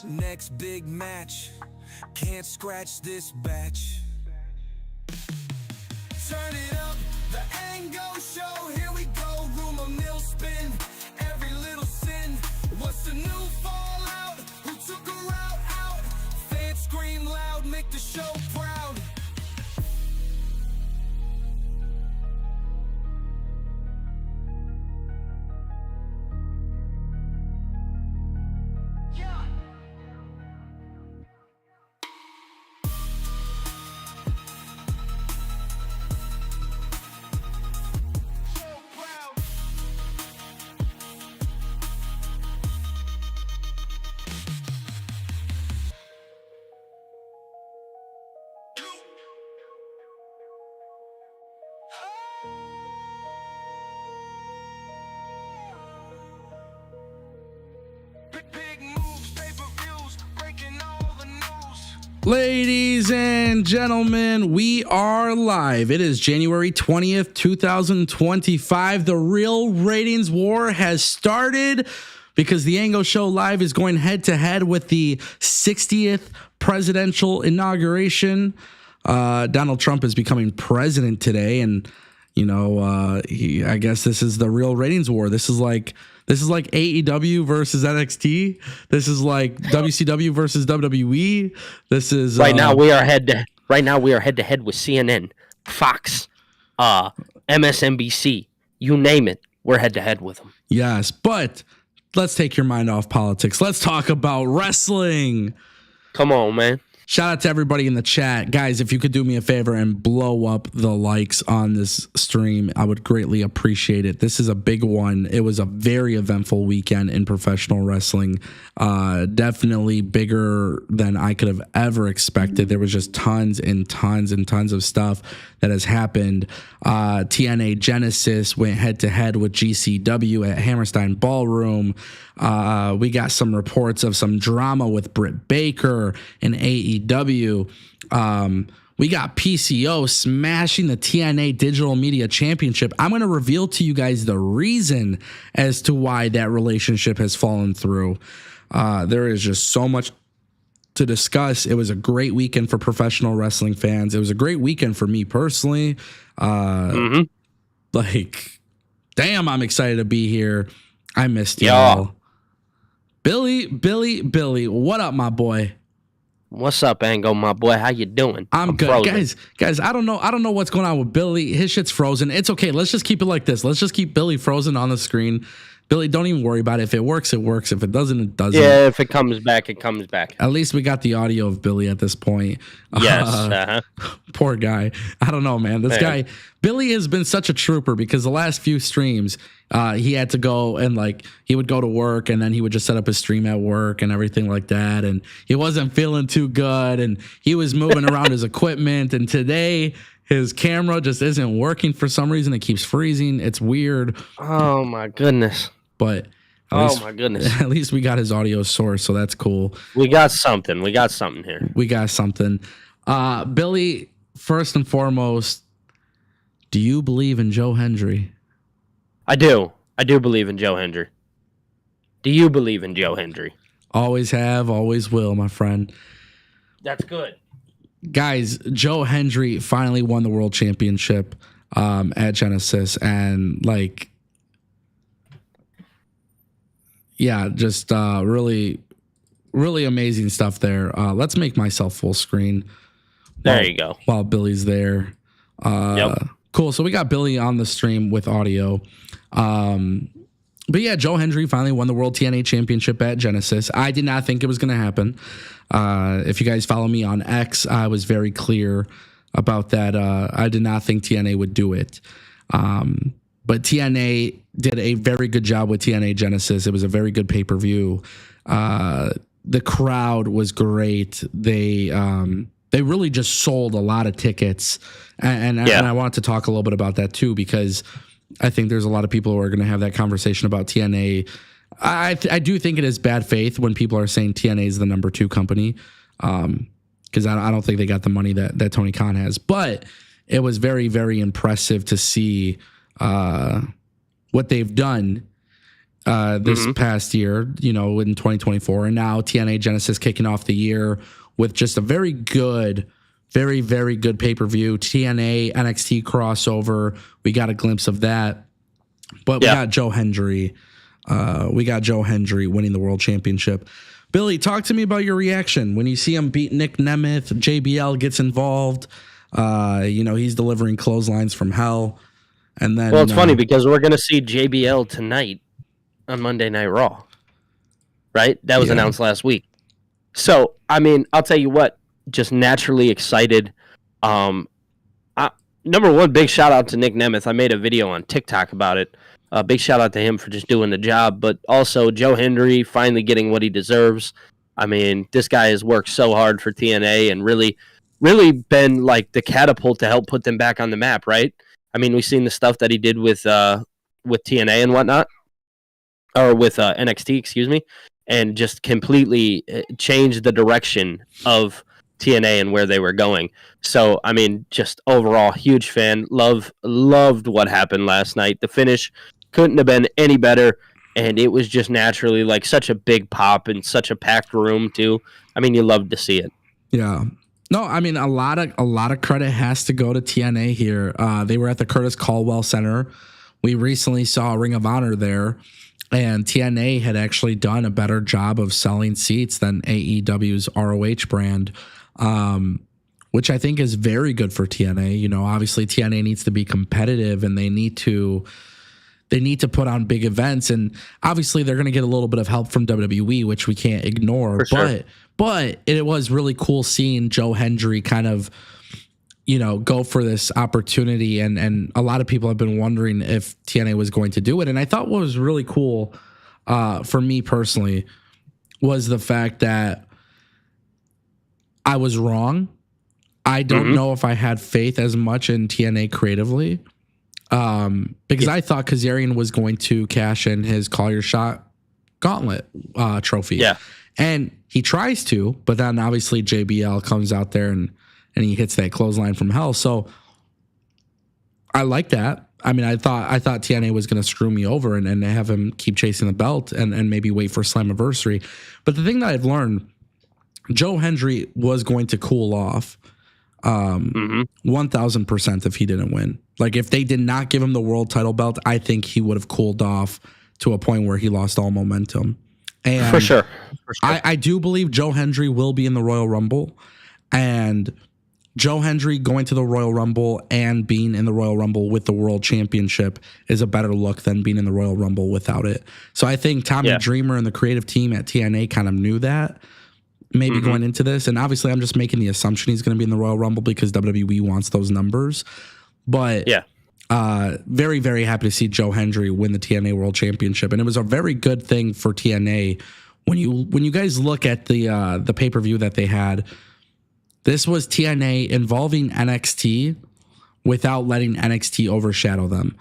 Next big match, can't scratch this batch. Turn it up, the Ango Show, here we go. Rumor mill spin, every little sin. What's the new fallout? Who took a route out? Fans scream loud, make the show proud. Ladies and gentlemen, we are live. It is January 20th, 2025. The real ratings war has started because the Ango Show Live is going head to head with the 60th presidential inauguration. Donald Trump is becoming president today, and I guess this is the real ratings war. This is like AEW versus NXT. This is like WCW versus WWE. This is right now we are head to head with CNN, Fox, MSNBC, you name it. We're head to head with them. Yes, but let's take your mind off politics. Let's talk about wrestling. Come on, man. Shout out to everybody in the chat. Guys, if you could do me a favor and blow up the likes on this stream, I would greatly appreciate it. This is a big one. It was a very eventful weekend in professional wrestling. Definitely bigger than I could have ever expected. There was just tons and tons and tons of stuff that has happened. TNA Genesis went head to head with GCW at Hammerstein Ballroom. We got some reports of some drama with Britt Baker and AEW. We got PCO smashing the TNA Digital Media Championship. I'm going to reveal to you guys the reason as to why that relationship has fallen through. There is just so much to discuss. It was a great weekend for professional wrestling fans. It was a great weekend for me personally. Like, damn, I'm excited to be here. I missed y'all. Billy, what up, my boy? What's up, Ango, my boy? How you doing? I'm good. Frozen. Guys, I don't know what's going on with Billy. His shit's frozen. It's okay. Let's just keep it like this. Let's just keep Billy frozen on the screen. Billy, don't even worry about it. If it works, it works. If it doesn't, it doesn't. Yeah, if it comes back, it comes back. At least we got the audio of Billy at this point. Yes. Poor guy. I don't know, man. This guy, Billy has been such a trooper because the last few streams, he had to go and he would go to work and then he would just set up his stream at work and everything like that. And he wasn't feeling too good and he was moving around his equipment. And today his camera just isn't working for some reason. It keeps freezing. It's weird. Oh my goodness. But my goodness. At least we got his audio source, so that's cool. We got something here. We got something. Billy, first and foremost, do you believe in Joe Hendry? I do. I do believe in Joe Hendry. Do you believe in Joe Hendry? Always have, always will, my friend. That's good. Guys, Joe Hendry finally won the world championship at Genesis, and just really, really amazing stuff there. Let's make myself full screen. There you go. While Billy's there. Cool. So we got Billy on the stream with audio. But yeah, Joe Hendry finally won the World TNA Championship at Genesis. I did not think it was going to happen. If you guys follow me on X, I was very clear about that. I did not think TNA would do it. But TNA did a very good job with TNA Genesis. It was a very good pay-per-view. The crowd was great. They really just sold a lot of tickets. And I want to talk a little bit about that too, because I think there's a lot of people who are going to have that conversation about TNA. I do think it is bad faith when people are saying TNA is the number 2 company, because I don't think they got the money that Tony Khan has. But it was very, very impressive to see what they've done this past year, in 2024. And now TNA Genesis kicking off the year with just a very good, very, very good pay-per-view. TNA NXT crossover. We got a glimpse of that. But we got Joe Hendry. Winning the world championship. Billy, talk to me about your reaction when you see him beat Nick Nemeth. JBL gets involved. He's delivering clotheslines from hell. And then, well, it's funny because we're going to see JBL tonight on Monday Night Raw. Right? That was announced last week. So, I mean, I'll tell you what, just naturally excited. Number one, big shout out to Nick Nemeth. I made a video on TikTok about it. Big shout out to him for just doing the job, but also Joe Hendry finally getting what he deserves. I mean, this guy has worked so hard for TNA and really, really been like the catapult to help put them back on the map, right? I mean, we've seen the stuff that he did with TNA and whatnot, or with NXT, excuse me, and just completely changed the direction of TNA and where they were going. So, I mean, just overall, huge fan. Loved what happened last night. The finish couldn't have been any better, and it was just naturally like such a big pop and such a packed room too. I mean, you love to see it. Yeah. No, I mean, a lot of credit has to go to TNA here. They were at the Curtis Caldwell Center. We recently saw Ring of Honor there, and TNA had actually done a better job of selling seats than AEW's ROH brand, which I think is very good for TNA. Obviously TNA needs to be competitive, and they need to put on big events, and obviously they're going to get a little bit of help from WWE, which we can't ignore. But it was really cool seeing Joe Hendry kind of, go for this opportunity, and a lot of people have been wondering if TNA was going to do it. And I thought what was really cool for me personally was the fact that I was wrong. I don't know if I had faith as much in TNA creatively, because I thought Kazarian was going to cash in his Call Your Shot gauntlet trophy. Yeah. And he tries to, but then obviously JBL comes out there and he hits that clothesline from hell. So I like that. I mean, I thought TNA was going to screw me over and have him keep chasing the belt and maybe wait for Slammiversary. But the thing that I've learned, Joe Hendry was going to cool off 1,000% if he didn't win. Like, if they did not give him the world title belt, I think he would have cooled off to a point where he lost all momentum. And for sure. I do believe Joe Hendry will be in the Royal Rumble, and Joe Hendry going to the Royal Rumble and being in the Royal Rumble with the World Championship is a better look than being in the Royal Rumble without it. So I think Tommy Dreamer and the creative team at TNA kind of knew that maybe going into this. And obviously I'm just making the assumption he's going to be in the Royal Rumble because WWE wants those numbers. But very, very happy to see Joe Hendry win the TNA World Championship. And it was a very good thing for TNA. When you guys look at the pay-per-view that they had, this was TNA involving NXT without letting NXT overshadow them.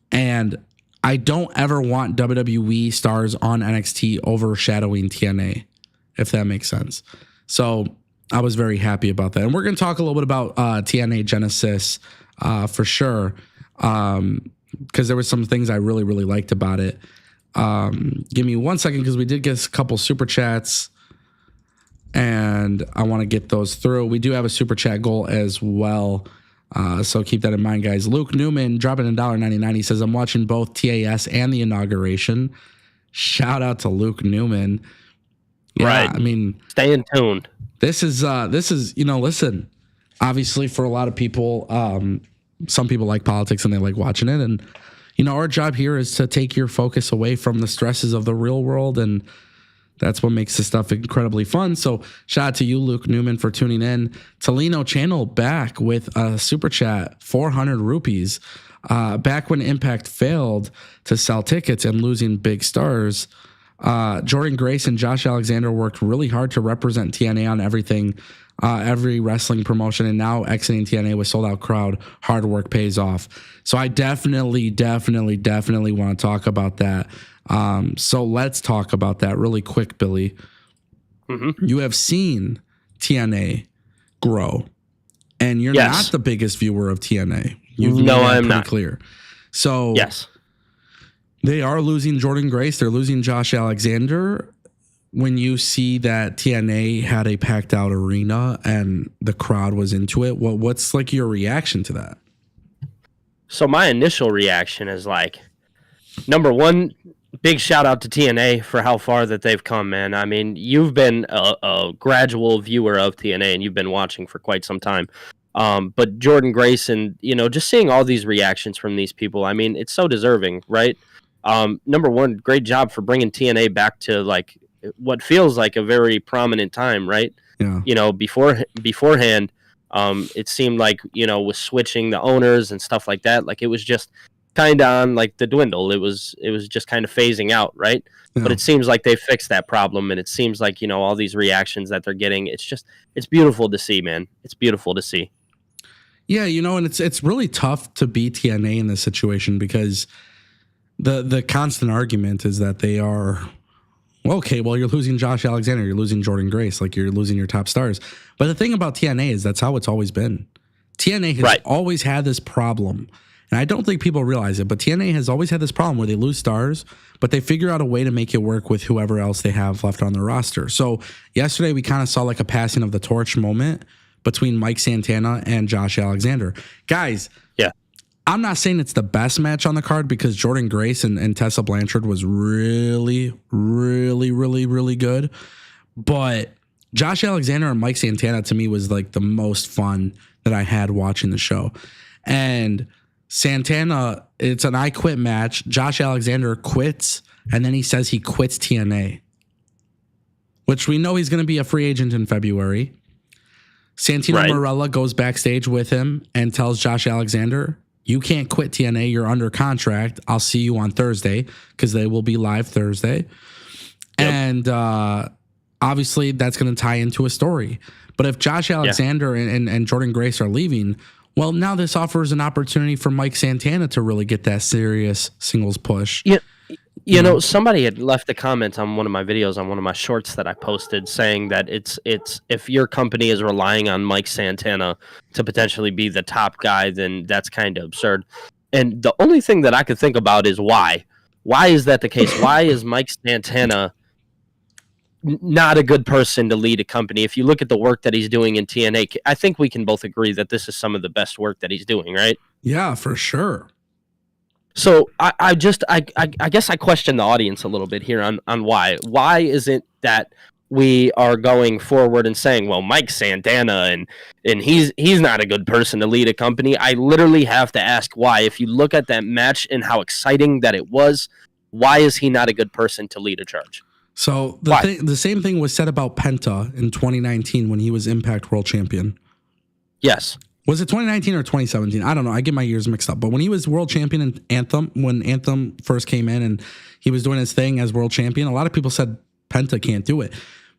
And I don't ever want WWE stars on NXT overshadowing TNA, if that makes sense. So I was very happy about that. And we're going to talk a little bit about TNA Genesis for sure, because there were some things I really, really liked about it. Give me 1 second, because we did get a couple super chats, and I want to get those through. We do have a super chat goal as well, so keep that in mind, guys. Luke Newman dropping $1.99. He says, I'm watching both TAS and the inauguration. Shout out to Luke Newman. Yeah, right. I mean, stay in tune. This is listen, obviously for a lot of people, some people like politics and they like watching it. And, our job here is to take your focus away from the stresses of the real world. And that's what makes this stuff incredibly fun. So shout out to you, Luke Newman, for tuning in. Tolino Channel back with a super chat, 400 rupees. Back when Impact failed to sell tickets and losing big stars, Jordan Grace and Josh Alexander worked really hard to represent TNA on everything, every wrestling promotion, and now exiting TNA with sold out crowd. Hard work pays off. So I definitely want to talk about that. So let's talk about that really quick, Billy. You have seen TNA grow, and you're not the biggest viewer of TNA. You've made that pretty clear. So They are losing Jordan Grace. They're losing Josh Alexander. When you see that TNA had a packed out arena and the crowd was into it, what's like your reaction to that? So my initial reaction is like, number one, big shout out to TNA for how far that they've come, man. I mean, you've been a gradual viewer of TNA and you've been watching for quite some time. But Jordan Grace and, just seeing all these reactions from these people, I mean, it's so deserving, right? Number one, great job for bringing TNA back to like what feels like a very prominent time, right? Yeah. Beforehand, it seemed like, with switching the owners and stuff like that, like it was just kind of on like the dwindle. It was just kind of phasing out, right? Yeah. But it seems like they fixed that problem, and it seems like, all these reactions that they're getting, it's beautiful to see, man. It's beautiful to see. Yeah, and it's really tough to be TNA in this situation because the constant argument is that they are, okay, well, you're losing Josh Alexander, you're losing Jordan Grace, like you're losing your top stars. But the thing about TNA is that's how it's always been. TNA has always had this problem, and I don't think people realize it, but TNA has always had this problem where they lose stars, but they figure out a way to make it work with whoever else they have left on their roster. So yesterday we kind of saw like a passing of the torch moment between Mike Santana and Josh Alexander. Guys, yeah, I'm not saying it's the best match on the card because Jordan Grace and Tessa Blanchard was really, really, really, really good. But Josh Alexander and Mike Santana to me was like the most fun that I had watching the show. And Santana, it's an I quit match. Josh Alexander quits, and then he says he quits TNA, which we know he's going to be a free agent in February. Santino Marella goes backstage with him and tells Josh Alexander, you can't quit TNA. You're under contract. I'll see you on Thursday because they will be live Thursday. Yep. And obviously that's going to tie into a story. But if Josh Alexander and Jordan Grace are leaving, well, now this offers an opportunity for Mike Santana to really get that serious singles push. Yeah. You know, somebody had left a comment on one of my videos, on one of my shorts that I posted, saying that it's if your company is relying on Mike Santana to potentially be the top guy, then that's kind of absurd. And the only thing that I could think about is why. Why is that the case? Why is Mike Santana not a good person to lead a company? If you look at the work that he's doing in TNA, I think we can both agree that this is some of the best work that he's doing, right? Yeah, for sure. So I guess I question the audience a little bit here on why. Why is it that we are going forward and saying, well, Mike Santana and he's not a good person to lead a company? I literally have to ask why. If you look at that match and how exciting that it was, why is he not a good person to lead a charge? So the same thing was said about Penta in 2019 when he was Impact World Champion. Yes. Was it 2019 or 2017? I don't know. I get my years mixed up. But when he was world champion in Anthem, when Anthem first came in and he was doing his thing as world champion, a lot of people said Penta can't do it.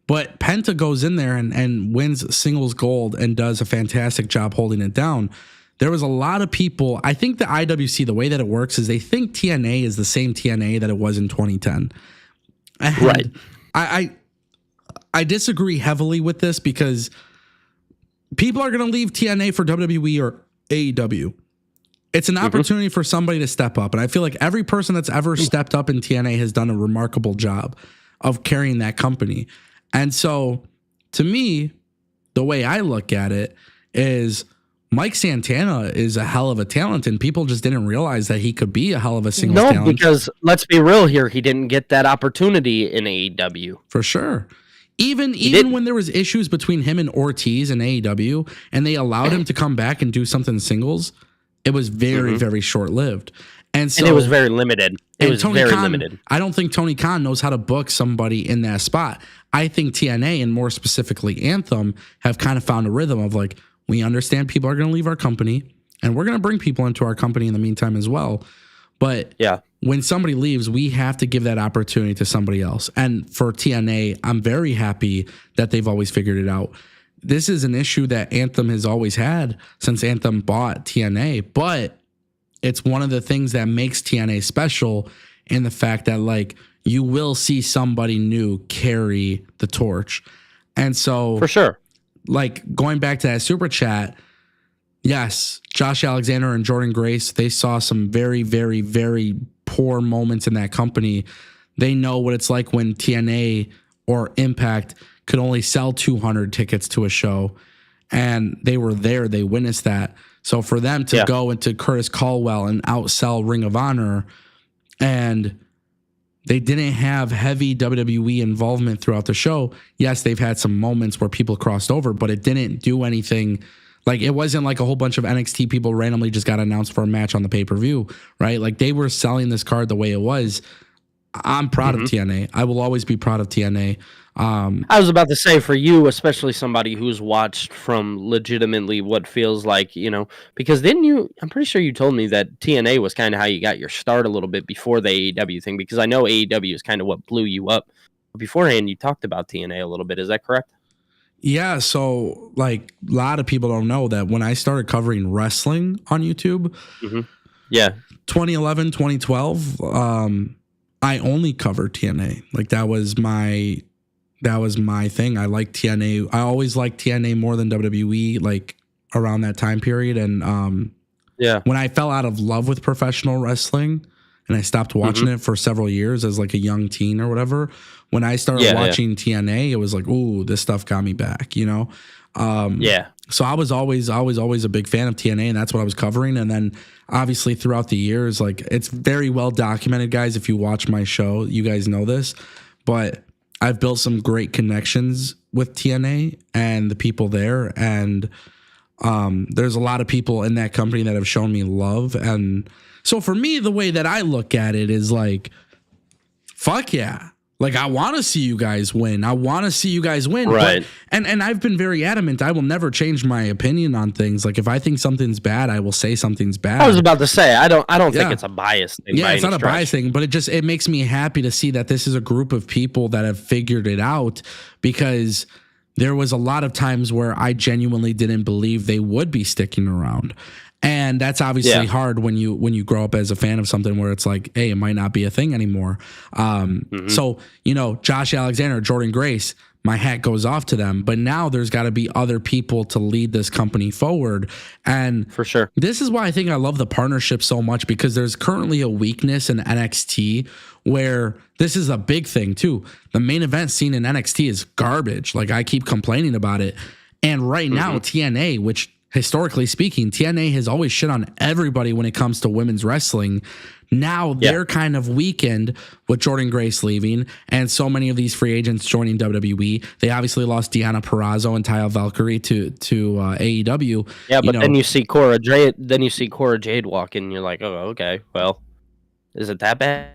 But Penta goes in there and wins singles gold and does a fantastic job holding it down. There was a lot of people. I think the IWC, the way that it works is they think TNA is the same TNA that it was in 2010. And right. I disagree heavily with this because people are going to leave TNA for WWE or AEW. It's an opportunity for somebody to step up. And I feel like every person that's ever stepped up in TNA has done a remarkable job of carrying that company. And so to me, the way I look at it is Mike Santana is a hell of a talent, and people just didn't realize that he could be a hell of a singles talent. No, because let's be real here, he didn't get that opportunity in AEW. For sure. Even when there was issues between him and Ortiz and AEW, and they allowed him to come back and do something singles, it was very, very short-lived. And so it was very limited. It was very limited. I don't think Tony Khan knows how to book somebody in that spot. I think TNA, and more specifically Anthem, have kind of found a rhythm of like, we understand people are going to leave our company, and we're going to bring people into our company in the meantime as well. But when somebody leaves, we have to give that opportunity to somebody else. And for TNA, I'm very happy that they've always figured it out. This is an issue that Anthem has always had since Anthem bought TNA, but it's one of the things that makes TNA special in the fact that like you will see somebody new carry the torch. And so for sure, like going back to that super chat, yes, Josh Alexander and Jordan Grace, they saw some very, very, very poor moments in that company. They know what it's like when TNA or Impact could only sell 200 tickets to a show, and they were there. They witnessed that. So for them to go into Curtis Caldwell and outsell Ring of Honor, and they didn't have heavy WWE involvement throughout the show. Yes, they've had some moments where people crossed over, but it didn't do anything. Like, it wasn't like a whole bunch of NXT people randomly just got announced for a match on the pay-per-view, right? Like, they were selling this card the way it was. I'm proud of TNA. I will always be proud of TNA. I was about to say, for you, especially somebody who's watched from legitimately what feels like, because I'm pretty sure you told me that TNA was kind of how you got your start a little bit before the AEW thing, because I know AEW is kind of what blew you up. But beforehand, you talked about TNA a little bit. Is that correct? Yeah. So, like, a lot of people don't know that when I started covering wrestling on YouTube, 2011, 2012, I only covered TNA. Like, that was my thing. I like TNA. I always liked TNA more than WWE, like, around that time period. And when I fell out of love with professional wrestling and I stopped watching it for several years as like a young teen or whatever, when I started watching TNA, it was like, ooh, this stuff got me back, So I was always a big fan of TNA, and that's what I was covering. And then obviously throughout the years, like, it's very well documented, guys. If you watch my show, you guys know this, but I've built some great connections with TNA and the people there. And there's a lot of people in that company that have shown me love. And so for me, the way that I look at it is like, fuck yeah. Like, I want to see you guys win. Right. But, and I've been very adamant. I will never change my opinion on things. Like, if I think something's bad, I will say something's bad. I was about to say, I don't think it's a bias thing. Yeah, it's not a bias thing, but it makes me happy to see that this is a group of people that have figured it out, because there was a lot of times where I genuinely didn't believe they would be sticking around. And that's obviously hard when you grow up as a fan of something where it's like, hey, it might not be a thing anymore. So, Josh Alexander, Jordan Grace, my hat goes off to them. But now there's got to be other people to lead this company forward. And for sure, this is why I think I love the partnership so much, because there's currently a weakness in NXT where this is a big thing too. The main event scene in NXT is garbage. Like, I keep complaining about it. And right now, TNA, which historically speaking, TNA has always shit on everybody when it comes to women's wrestling. Now they're kind of weakened with Jordan Grace leaving and so many of these free agents joining WWE. They obviously lost Deonna Purrazzo and Taya Valkyrie to AEW. Yeah, but then you see Cora Jade walk in, and you're like, oh, okay, well, is it that bad?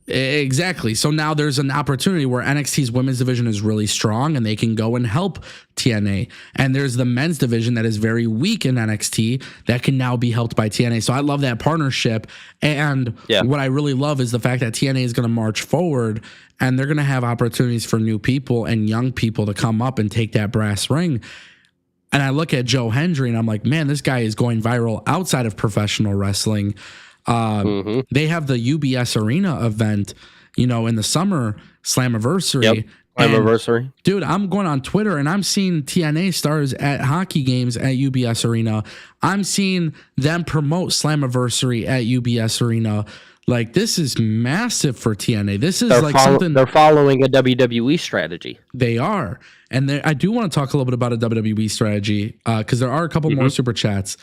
Exactly. So now there's an opportunity where NXT's women's division is really strong and they can go and help TNA. And there's the men's division that is very weak in NXT that can now be helped by TNA. So I love that partnership. And what I really love is the fact that TNA is going to march forward and they're going to have opportunities for new people and young people to come up and take that brass ring. And I look at Joe Hendry and I'm like, man, this guy is going viral outside of professional wrestling. They have the UBS Arena event, in the summer, Slammiversary. Slammiversary. Dude, I'm going on Twitter and I'm seeing TNA stars at hockey games at UBS Arena. I'm seeing them promote Slammiversary at UBS Arena. Like, this is massive for TNA. This is something they're following a WWE strategy. They are. And I do want to talk a little bit about a WWE strategy because there are a couple more super chats.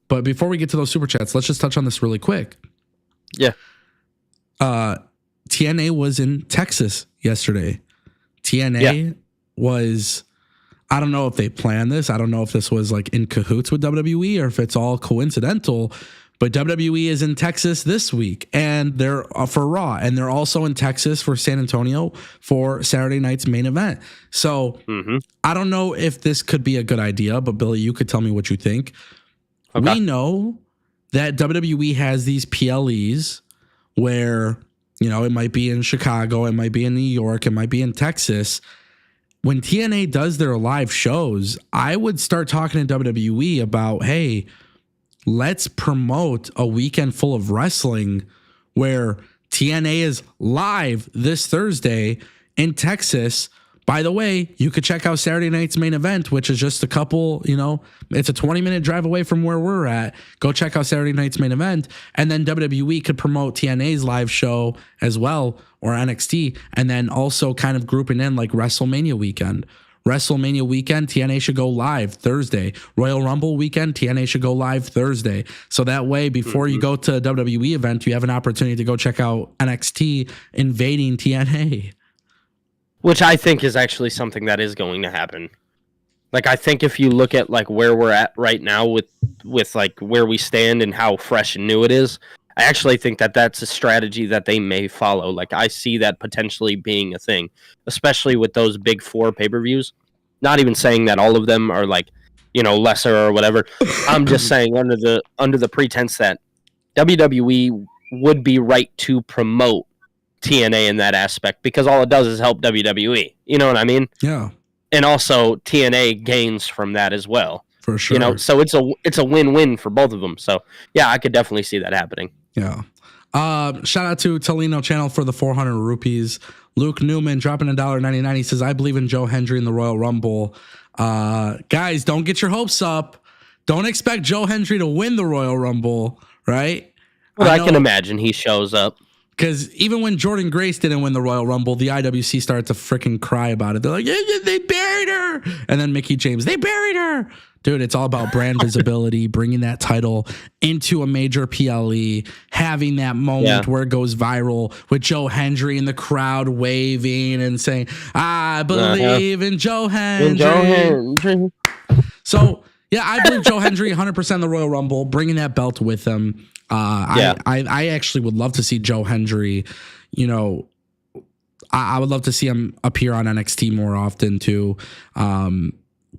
But before we get to those super chats, let's just touch on this really quick. Yeah. TNA was in Texas yesterday. TNA was, I don't know if they planned this. I don't know if this was like in cahoots with WWE or if it's all coincidental, but WWE is in Texas this week and they're for Raw, and they're also in Texas for San Antonio for Saturday night's main event. So I don't know if this could be a good idea, but Billy, you could tell me what you think. Okay. We know that WWE has these PLEs where, it might be in Chicago, it might be in New York, it might be in Texas. When TNA does their live shows, I would start talking to WWE about, hey, let's promote a weekend full of wrestling where TNA is live this Thursday in Texas, By the way, you could check out Saturday night's main event, which is just a couple, it's a 20-minute drive away from where we're at. Go check out Saturday night's main event. And then WWE could promote TNA's live show as well, or NXT. And then also kind of grouping in like WrestleMania weekend. WrestleMania weekend, TNA should go live Thursday. Royal Rumble weekend, TNA should go live Thursday. So that way, before you go to a WWE event, you have an opportunity to go check out NXT invading TNA. Which I think is actually something that is going to happen. Like, I think if you look at like where we're at right now with like where we stand and how fresh and new it is, I actually think that that's a strategy that they may follow. Like, I see that potentially being a thing, especially with those big 4 pay-per-views. Not even saying that all of them are like, lesser or whatever. I'm just saying under the pretense that WWE would be right to promote TNA in that aspect, because all it does is help WWE. You know what I mean? Yeah. And also TNA gains from that as well. For sure. So it's a win-win for both of them. So yeah, I could definitely see that happening. Yeah. Shout out to Tolino Channel for the 400 rupees. Luke Newman dropping $1.99. He says, I believe in Joe Hendry in the Royal Rumble. Guys, don't get your hopes up. Don't expect Joe Hendry to win the Royal Rumble, right? Well, I can imagine he shows up. Because even when Jordan Grace didn't win the Royal Rumble, the IWC started to freaking cry about it. They're like, they buried her. And then Mickie James, they buried her. Dude, it's all about brand visibility, bringing that title into a major PLE, having that moment where it goes viral with Joe Hendry in the crowd waving and saying, I believe in Joe Hendry. So, yeah, I believe Joe Hendry 100% in the Royal Rumble, bringing that belt with him. I actually would love to see Joe Hendry, I would love to see him appear on NXT more often too.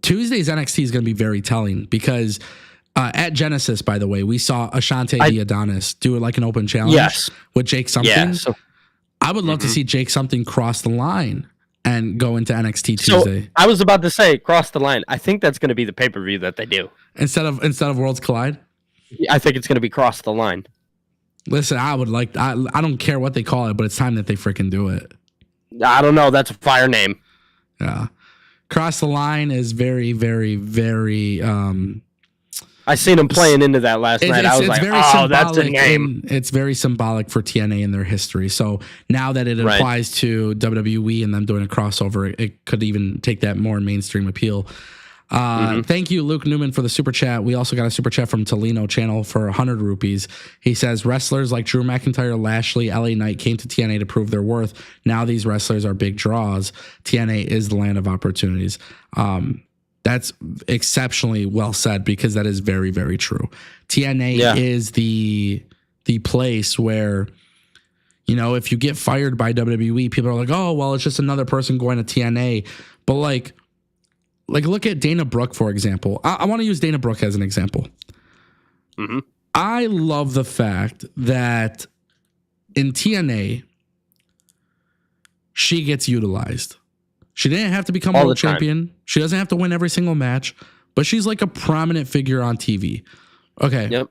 Tuesday's NXT is going to be very telling because at Genesis, by the way, we saw Ashante Adonis do like an open challenge with Jake Something. Yeah, so, I would love to see Jake Something cross the line and go into NXT Tuesday. So I was about to say cross the line. I think that's going to be the pay-per-view that they do. Instead of Worlds Collide? I think it's going to be cross the line. Listen, I don't care what they call it, but it's time that they freaking do it. I don't know. That's a fire name. Yeah. Cross the line is very, very, very... I seen him playing into that last night. I was like, oh, that's a name. It's very symbolic for TNA in their history. So now that it applies to WWE and them doing a crossover, it could even take that more mainstream appeal. Thank you, Luke Newman, for the super chat. We also got a super chat from Tolino Channel for 100 rupees. He says, wrestlers like Drew McIntyre, Lashley, LA Knight came to TNA to prove their worth. Now these wrestlers are big draws. TNA is the land of opportunities. That's exceptionally well said because that is very, very true. TNA is the place where, if you get fired by WWE, people are like, oh, well, it's just another person going to TNA. But like look at Dana Brooke, for example. I want to use Dana Brooke as an example. Mm-hmm. I love the fact that in TNA, she gets utilized. She didn't have to become world champion. She doesn't have to win every single match, but she's like a prominent figure on TV. Okay. Yep.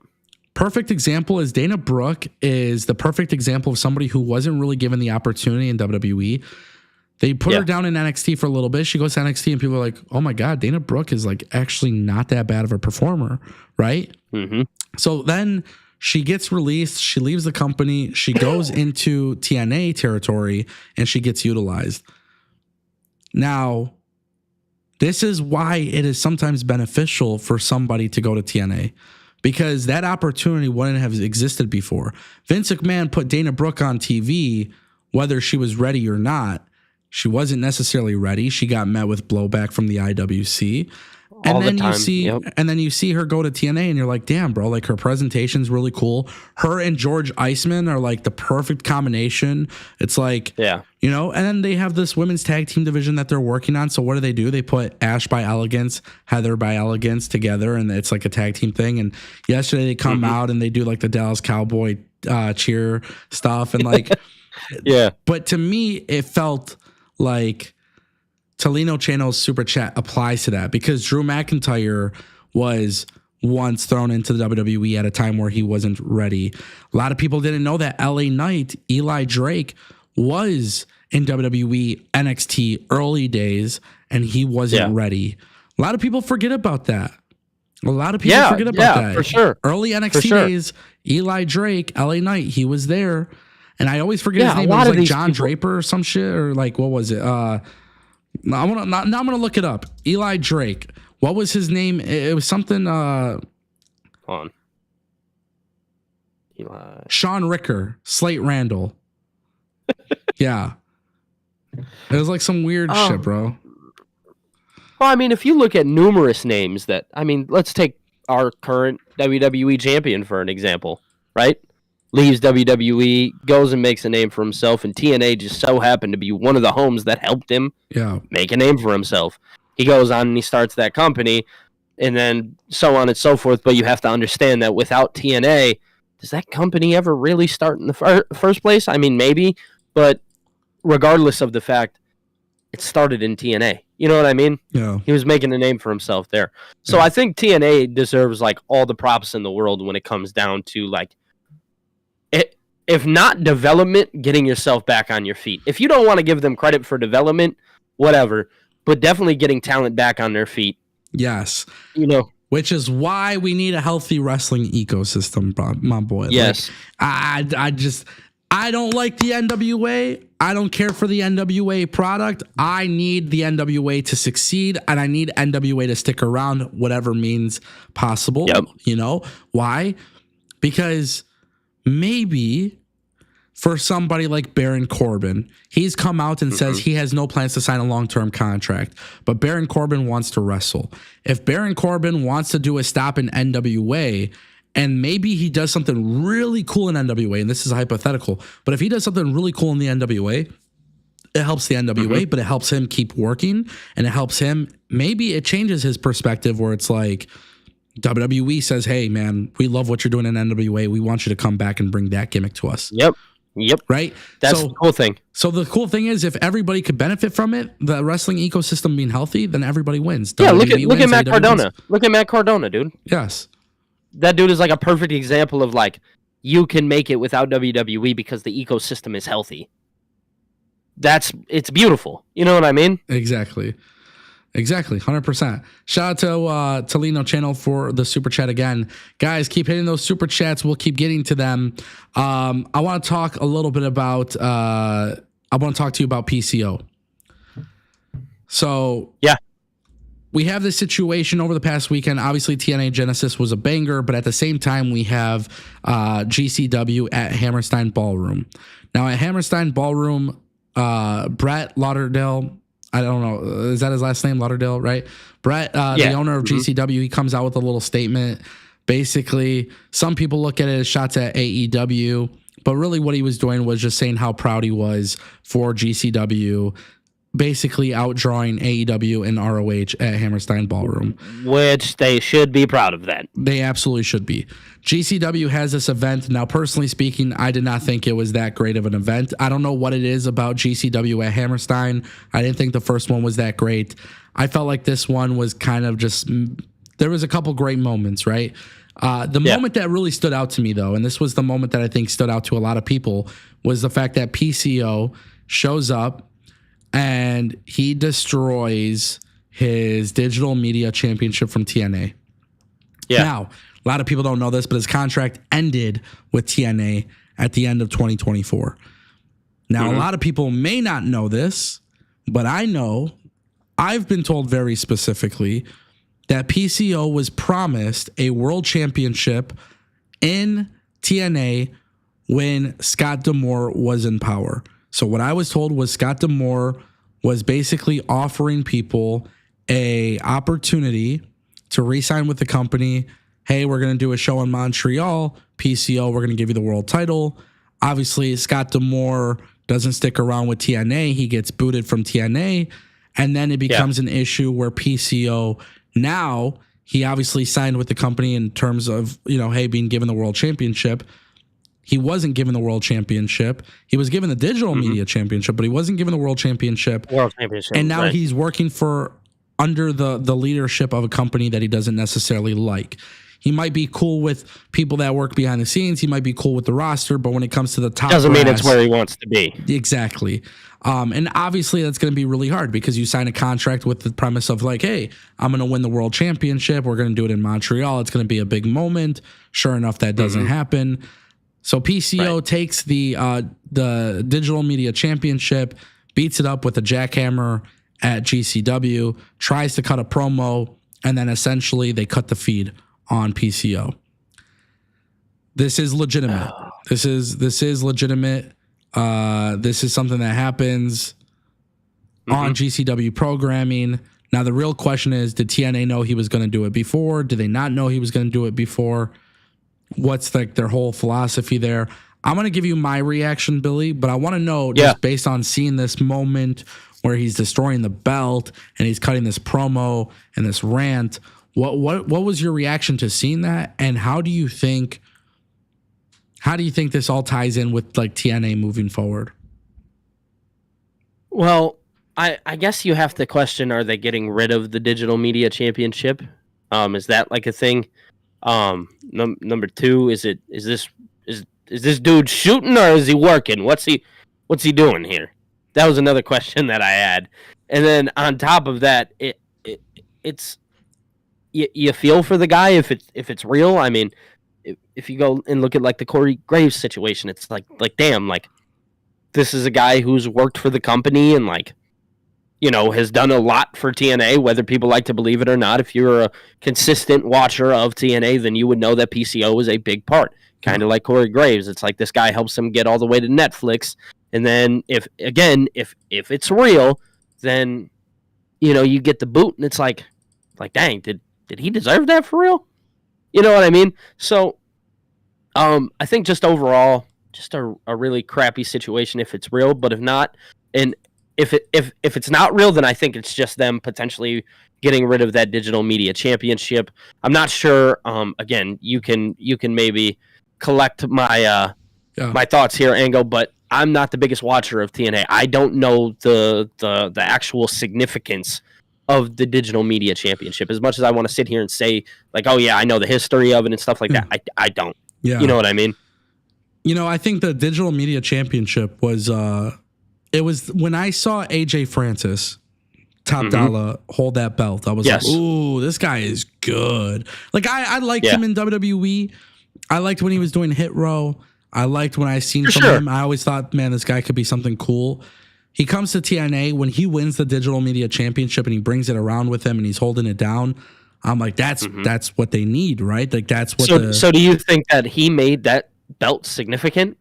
Perfect example is Dana Brooke is the perfect example of somebody who wasn't really given the opportunity in WWE. They put her down in NXT for a little bit. She goes to NXT and people are like, oh my God, Dana Brooke is like actually not that bad of a performer, right? Mm-hmm. So then she gets released. She leaves the company. She goes into TNA territory and she gets utilized. Now, this is why it is sometimes beneficial for somebody to go to TNA because that opportunity wouldn't have existed before. Vince McMahon put Dana Brooke on TV, whether she was ready or not. She wasn't necessarily ready. She got met with blowback from the IWC. And then you see her go to TNA and you're like, damn, bro, like her presentation's really cool. Her and George Iceman are like the perfect combination. It's like, and then they have this women's tag team division that they're working on. So what do? They put Ash by Elegance, Heather by Elegance together and it's like a tag team thing. And yesterday they come out and they do like the Dallas Cowboy cheer stuff and like, But to me, it felt like Tolino Channel's super chat applies to that because Drew McIntyre was once thrown into the WWE at a time where he wasn't ready. A lot of people didn't know that LA Knight, Eli Drake, was in WWE NXT early days, and he wasn't ready. A lot of people forget about that. A lot of people forget about that. For sure. Early NXT days, Eli Drake, LA Knight, he was there. And I always forget his name. It was like John Draper or some shit, or like, what was it? Now I'm gonna look it up. Eli Drake. What was his name? It was something. Hold on. Eli. Sean Ricker, Slate Randall. Yeah. It was like some weird shit, bro. Well, I mean, if you look at numerous names that, I mean, let's take our current WWE champion for an example, right? Leaves WWE, goes and makes a name for himself, and TNA just so happened to be one of the homes that helped him make a name for himself. He goes on and he starts that company, and then so on and so forth, but you have to understand that without TNA, does that company ever really start in the first place? I mean, maybe, but regardless of the fact, it started in TNA. You know what I mean? Yeah. He was making a name for himself there. So I think TNA deserves like all the props in the world when it comes down to like, if not development, getting yourself back on your feet. If you don't want to give them credit for development, whatever, but definitely getting talent back on their feet. Yes. You know, which is why we need a healthy wrestling ecosystem, my boy. Yes. Like, I don't like the NWA. I don't care for the NWA product. I need the NWA to succeed, and I need NWA to stick around, whatever means possible. Yep. You know why? Because maybe for somebody like Baron Corbin, he's come out and says he has no plans to sign a long-term contract, but Baron Corbin wants to wrestle. If Baron Corbin wants to do a stop in NWA, and maybe he does something really cool in NWA, and this is hypothetical, but if he does something really cool in the NWA, it helps the NWA, but it helps him keep working, and it helps him, maybe it changes his perspective where it's like, WWE says, hey, man, we love what you're doing in NWA. We want you to come back and bring that gimmick to us. Yep. Right? That's the cool thing. So the cool thing is if everybody could benefit from it, the wrestling ecosystem being healthy, then everybody wins. Yeah, WWE look at wins, Matt AEW Cardona. wins. Look at Matt Cardona, dude. Yes. That dude is like a perfect example of like, you can make it without WWE because the ecosystem is healthy. It's beautiful. You know what I mean? Exactly. 100%. Shout out to Lino Channel for the super chat again. Guys, keep hitting those super chats. We'll keep getting to them. I want to talk a little bit about, I want to talk to you about PCO. So, yeah, we have this situation over the past weekend. Obviously, TNA Genesis was a banger, but at the same time, we have GCW at Hammerstein Ballroom. Now, at Hammerstein Ballroom, Brett Lauderdale, I don't know, is that his last name, Lauderdale, right? Brett, the owner of GCW, he comes out with a little statement. Basically, some people look at it as shots at AEW, but really what he was doing was just saying how proud he was for GCW, basically outdrawing AEW and ROH at Hammerstein Ballroom. Which they should be proud of that. They absolutely should be. GCW has this event. Now, personally speaking, I did not think it was that great of an event. I don't know what it is about GCW at Hammerstein. I didn't think the first one was that great. I felt like this one was kind of just, there was a couple great moments, right? The moment that really stood out to me, though, and this was the moment that I think stood out to a lot of people, was the fact that PCO shows up and he destroys his digital media championship from TNA. Yeah. Now, a lot of people don't know this, but his contract ended with TNA at the end of 2024. Now, a lot of people may not know this, but I know, I've been told very specifically that PCO was promised a world championship in TNA when Scott D'Amore was in power. So what I was told was Scott D'Amore was basically offering people a opportunity to re-sign with the company. Hey, we're going to do a show in Montreal. PCO, we're going to give you the world title. Obviously, Scott D'Amore doesn't stick around with TNA. He gets booted from TNA. And then it becomes an issue where PCO, now he obviously signed with the company in terms of, hey, being given the world championship. He wasn't given the world championship. He was given the digital media championship, but he wasn't given the world championship. And now he's working under the leadership of a company that he doesn't necessarily like. He might be cool with people that work behind the scenes. He might be cool with the roster, but when it comes to the top, doesn't mean it's where he wants to be. Exactly. And obviously that's going to be really hard because you sign a contract with the premise of like, hey, I'm going to win the world championship. We're going to do it in Montreal. It's going to be a big moment. Sure enough, that doesn't happen. So PCO takes the digital media championship, beats it up with a jackhammer at GCW, tries to cut a promo, and then essentially they cut the feed on PCO. This is legitimate. This is legitimate. This is something that happens on GCW programming. Now, the real question is, did TNA know he was going to do it before? Did they not know he was going to do it before? What's like their whole philosophy there? I'm going to give you my reaction, Billy, but I want to know, just based on seeing this moment where he's destroying the belt and he's cutting this promo and this rant, what was your reaction to seeing that? And how do you think this all ties in with like TNA moving forward? Well, I guess you have to question, are they getting rid of the digital media championship? Is that like a thing? Number two, is this dude shooting or is he working? What's he doing here? That was another question that I had. And then on top of that, it's you feel for the guy if it's real. I mean, if you go and look at like the Corey Graves situation, it's like damn, like this is a guy who's worked for the company and like, you know, has done a lot for TNA, whether people like to believe it or not. If you're a consistent watcher of TNA, then you would know that PCO is a big part. Kind of like Corey Graves. It's like this guy helps him get all the way to Netflix. And then if it's real, then, you know, you get the boot and it's like dang, did he deserve that for real? You know what I mean? So I think just overall, just a really crappy situation if it's real, but if not, and if it's not real, then I think it's just them potentially getting rid of that digital media championship. I'm not sure. Again, you can maybe collect my my thoughts here, Ango, but I'm not the biggest watcher of TNA. I don't know the actual significance of the digital media championship as much as I want to sit here and say like, oh yeah, I know the history of it and stuff like that. I don't. Yeah. You know what I mean? You know, I think the digital media championship was it was when I saw AJ Francis, Top Dollar, hold that belt. I was like, ooh, this guy is good. Like I liked him in WWE. I liked when he was doing Hit Row. I liked when I seen from him. I always thought, man, this guy could be something cool. He comes to TNA when he wins the digital media championship and he brings it around with him and he's holding it down. I'm like, that's what they need, right? Like that's what. So do you think that he made that belt significant?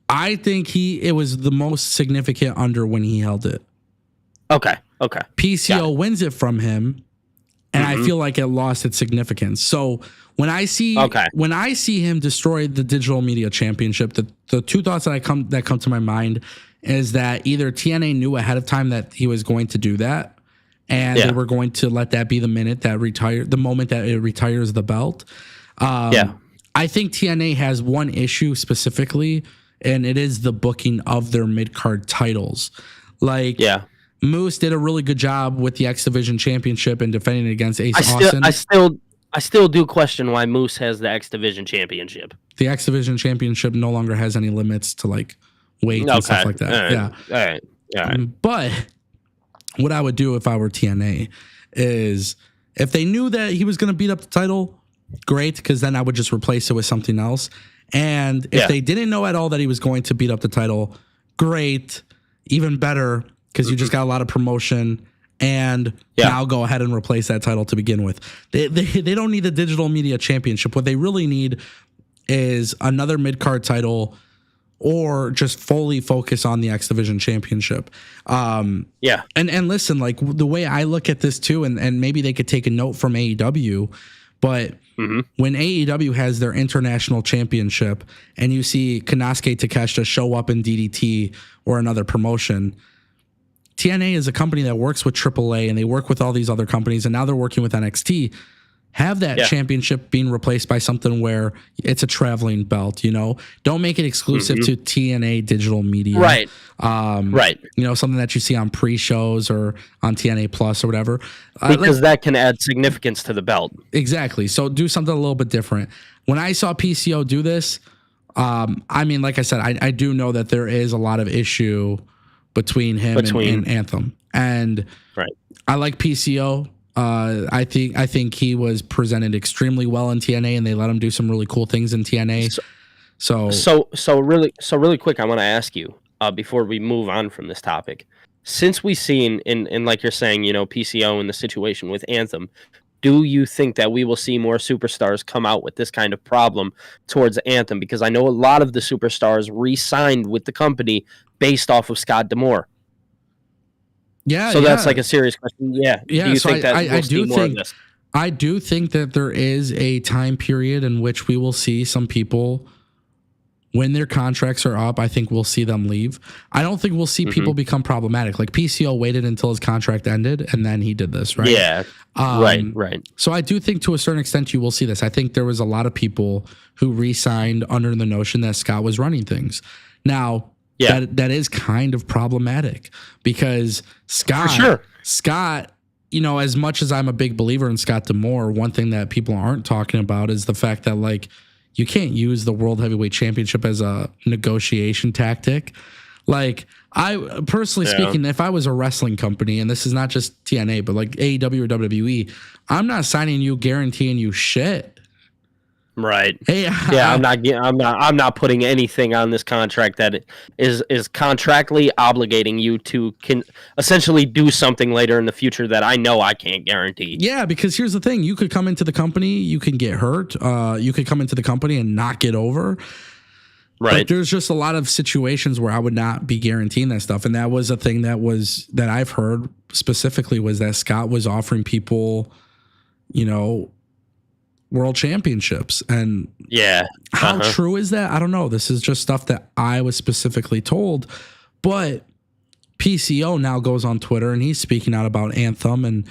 I think it was the most significant under when he held it. Okay. PCO wins it from him, and I feel like it lost its significance. So when I see him destroy the digital media championship, the two thoughts that come to my mind is that either TNA knew ahead of time that he was going to do that, and they were going to let that be the moment that it retires the belt. I think TNA has one issue specifically, and it is the booking of their mid-card titles. Like, Moose did a really good job with the X Division Championship and defending it against Ace Austin. I still do question why Moose has the X Division Championship. The X Division Championship no longer has any limits to like weight and stuff like that. All right. But what I would do if I were TNA is if they knew that he was going to beat up the title, great, because then I would just replace it with something else. And if they didn't know at all that he was going to beat up the title, great, even better, because you just got a lot of promotion. And now go ahead and replace that title to begin with. They don't need the digital media championship. What they really need is another mid-card title or just fully focus on the X Division Championship. And listen, like the way I look at this too, and maybe they could take a note from AEW, but when AEW has their international championship and you see Konosuke Takeshita show up in DDT or another promotion, TNA is a company that works with AAA and they work with all these other companies, and now they're working with NXT. have that championship being replaced by something where it's a traveling belt, don't make it exclusive to TNA digital media. Right. Something that you see on pre-shows or on TNA Plus or whatever. Because that can add significance to the belt. Exactly. So do something a little bit different. When I saw PCO do this, like I said, I do know that there is a lot of issue between him and Anthem. And I like PCO. I think he was presented extremely well in TNA, and they let him do some really cool things in TNA. So really quick, I want to ask you before we move on from this topic. Since we've seen in like you're saying, PCO in the situation with Anthem, do you think that we will see more superstars come out with this kind of problem towards Anthem? Because I know a lot of the superstars re-signed with the company based off of Scott D'Amore. Yeah. So that's like a serious question. Yeah. Yeah. Do you think that we'll see more of this? I do think that there is a time period in which we will see some people, when their contracts are up, I think we'll see them leave. I don't think we'll see people become problematic. Like PCO waited until his contract ended, and then he did this, right? Yeah. Right. So I do think to a certain extent you will see this. I think there was a lot of people who re-signed under the notion that Scott was running things. Now, that is kind of problematic because Scott, for sure. Scott, as much as I'm a big believer in Scott D'Amore, one thing that people aren't talking about is the fact that, like, you can't use the World Heavyweight Championship as a negotiation tactic. Like, I personally speaking, if I was a wrestling company, and this is not just TNA, but like AEW or WWE, I'm not signing you, guaranteeing you shit. Right. Hey, I'm not putting anything on this contract that is contractually obligating you to essentially do something later in the future that I know I can't guarantee. Yeah, because here's the thing: you could come into the company, you can get hurt. You could come into the company and not get over. Right. But there's just a lot of situations where I would not be guaranteeing that stuff, and that was a thing that I've heard specifically was that Scott was offering people, world championships. And how true is that? I don't know. This is just stuff that I was specifically told. But PCO now goes on Twitter and he's speaking out about Anthem. And,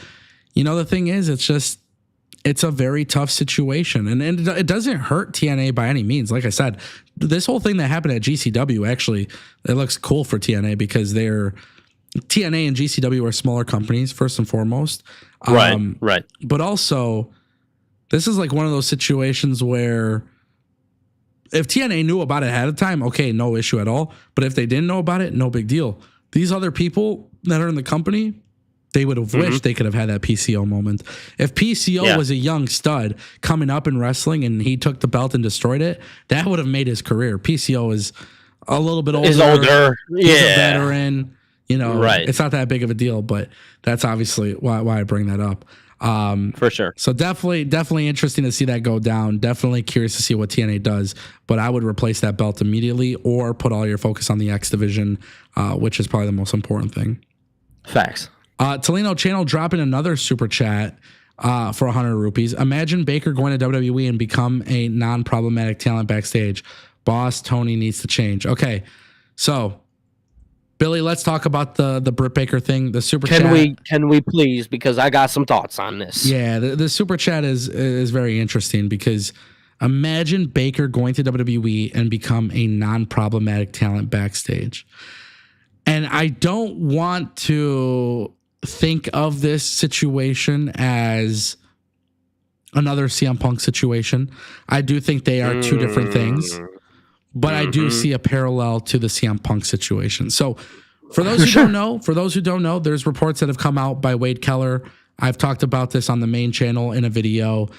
the thing is, it's a very tough situation. And it doesn't hurt TNA by any means. Like I said, this whole thing that happened at GCW, actually, it looks cool for TNA because TNA and GCW are smaller companies, first and foremost. Right. But also, this is like one of those situations where if TNA knew about it ahead of time, okay, no issue at all. But if they didn't know about it, no big deal. These other people that are in the company, they would have wished they could have had that PCO moment. If PCO was a young stud coming up in wrestling and he took the belt and destroyed it, that would have made his career. PCO is a little bit older. He's older. He's a veteran. Right. It's not that big of a deal, but that's obviously why I bring that up. For sure. So definitely interesting to see that go down. Definitely curious to see what TNA does, but I would replace that belt immediately or put all your focus on the X division, which is probably the most important thing. Facts. Tolino Channel dropping another super chat for 100 rupees. Imagine Baker going to WWE and become a non-problematic talent backstage. Boss Tony needs to change. Okay, so Billy, let's talk about the Britt Baker thing. The super chat. Can we please? Because I got some thoughts on this. Yeah, the super chat is very interesting because imagine Baker going to WWE and become a non-problematic talent backstage. And I don't want to think of this situation as another CM Punk situation. I do think they are two different things. But I do see a parallel to the CM Punk situation. So for those who don't know, there's reports that have come out by Wade Keller. I've talked about this on the main channel in a video.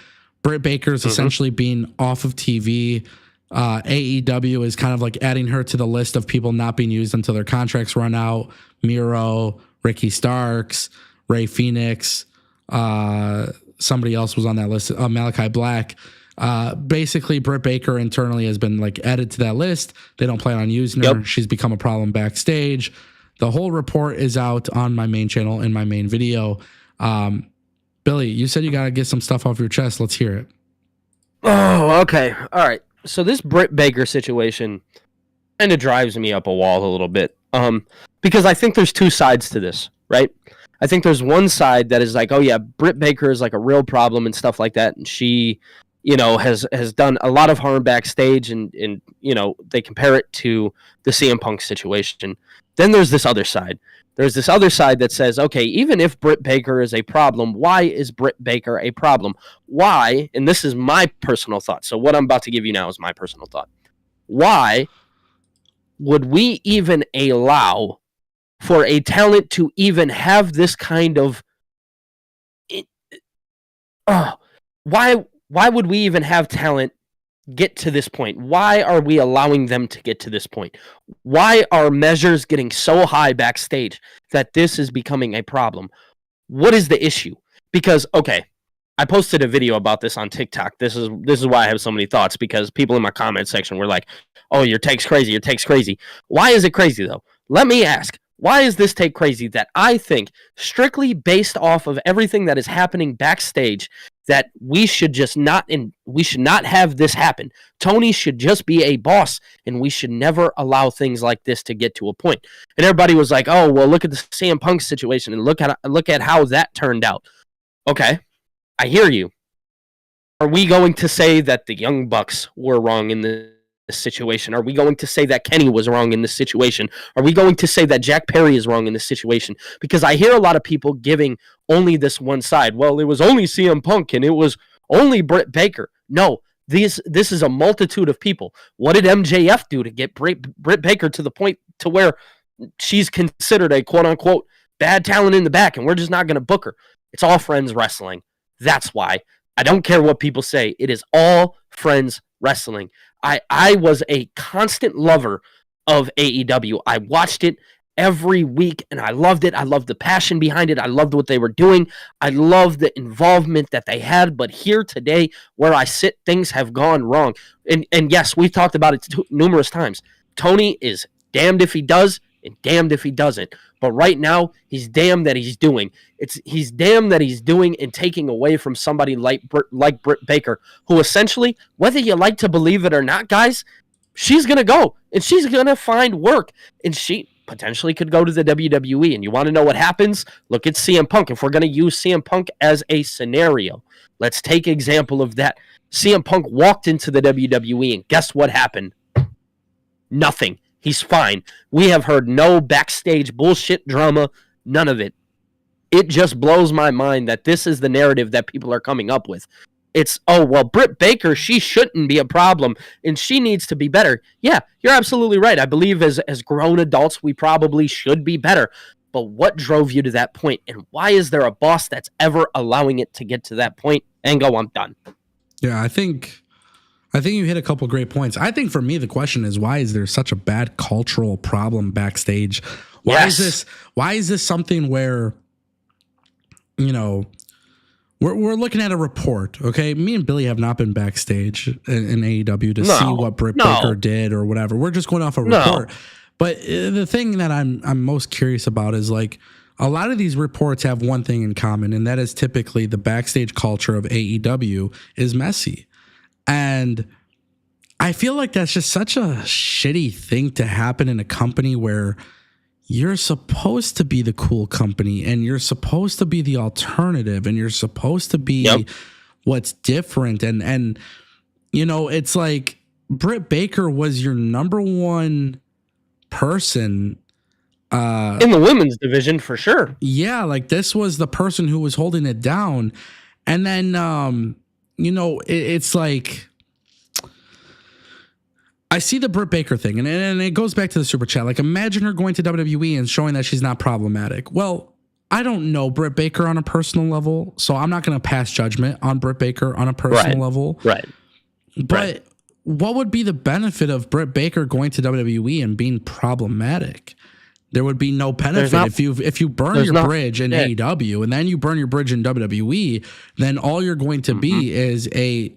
Britt Baker is essentially being off of TV. AEW is kind of like adding her to the list of people not being used until their contracts run out. Miro, Ricky Starks, Ray Phoenix, somebody else was on that list, Malachi Black. Basically, Britt Baker internally has been like added to that list. They don't plan on using her. She's become a problem backstage. The whole report is out on my main channel in my main video. Billy, you said you got to get some stuff off your chest. Let's hear it. Oh, okay. All right. So this Britt Baker situation kind of drives me up a wall a little bit. Because I think there's two sides to this, right? I think there's one side that is like, oh yeah, Britt Baker is like a real problem and stuff like that, and she, has done a lot of harm backstage, and they compare it to the CM Punk situation. Then there's this other side. There's this other side that says, okay, even if Britt Baker is a problem, why is Britt Baker a problem? Why? And this is my personal thought. So what I'm about to give you now is my personal thought. Why would we even allow for a talent to even have this kind of why would we even have talent get to this point? Why are we allowing them to get to this point? Why are measures getting so high backstage that this is becoming a problem? What is the issue? Because, okay, I posted a video about this on TikTok. This is why I have so many thoughts, because people in my comment section were like, oh, your take's crazy, your take's crazy. Why is it crazy, though? Let me ask. Why is this take crazy? That I think, strictly based off of everything that is happening backstage, that we should not have this happen. Tony should just be a boss, and we should never allow things like this to get to a point. And everybody was like, oh, well, look at the CM Punk situation, and look at how that turned out. Okay, I hear you. Are we going to say that the Young Bucks were wrong in this situation? Are we going to say that Kenny was wrong in this situation? Are we going to say that Jack Perry is wrong in this situation? Because I hear a lot of people giving only this one side. Well, it was only CM Punk and it was only Britt Baker. No, this is a multitude of people. What did MJF do to get Britt Baker to the point to where she's considered a quote-unquote bad talent in the back and we're just not going to book her? It's all friends wrestling. That's why. I don't care what people say. It is all friends wrestling. I was a constant lover of AEW. I watched it every week, and I loved it. I loved the passion behind it. I loved what they were doing. I loved the involvement that they had. But here today, where I sit, things have gone wrong. And yes, we've talked about it numerous times. Tony is damned if he does and damned if he doesn't. But right now, he's damned that he's doing. He's damned that he's doing and taking away from somebody like Britt Baker, who essentially, whether you like to believe it or not, guys, she's going to go and she's going to find work. And she potentially could go to the WWE. And you want to know what happens? Look at CM Punk. If we're going to use CM Punk as a scenario, let's take example of that. CM Punk walked into the WWE and guess what happened? Nothing. He's fine. We have heard no backstage bullshit drama, none of it. It just blows my mind that this is the narrative that people are coming up with. It's, oh, well, Britt Baker, she shouldn't be a problem, and she needs to be better. Yeah, you're absolutely right. I believe as grown adults, we probably should be better. But what drove you to that point, and why is there a boss that's ever allowing it to get to that point? And go, I'm done. Yeah, I think you hit a couple great points. I think for me, the question is, why is there such a bad cultural problem backstage? Why is this something where, we're looking at a report, okay? Me and Billy have not been backstage in AEW to see what Britt Baker did or whatever. We're just going off a report. But the thing that I'm most curious about is, like, a lot of these reports have one thing in common, and that is typically the backstage culture of AEW is messy. And I feel like that's just such a shitty thing to happen in a company where you're supposed to be the cool company and you're supposed to be the alternative and you're supposed to be what's different. And it's like Britt Baker was your number one person in the women's division for sure. Yeah, like this was the person who was holding it down. And then it's like, I see the Britt Baker thing, and it goes back to the super chat. Like, imagine her going to WWE and showing that she's not problematic. Well, I don't know Britt Baker on a personal level, so I'm not going to pass judgment on Britt Baker on a personal level. Right. But what would be the benefit of Britt Baker going to WWE and being problematic? There would be no benefit if you burn your bridge in AEW and then you burn your bridge in WWE. Then all you're going to be is a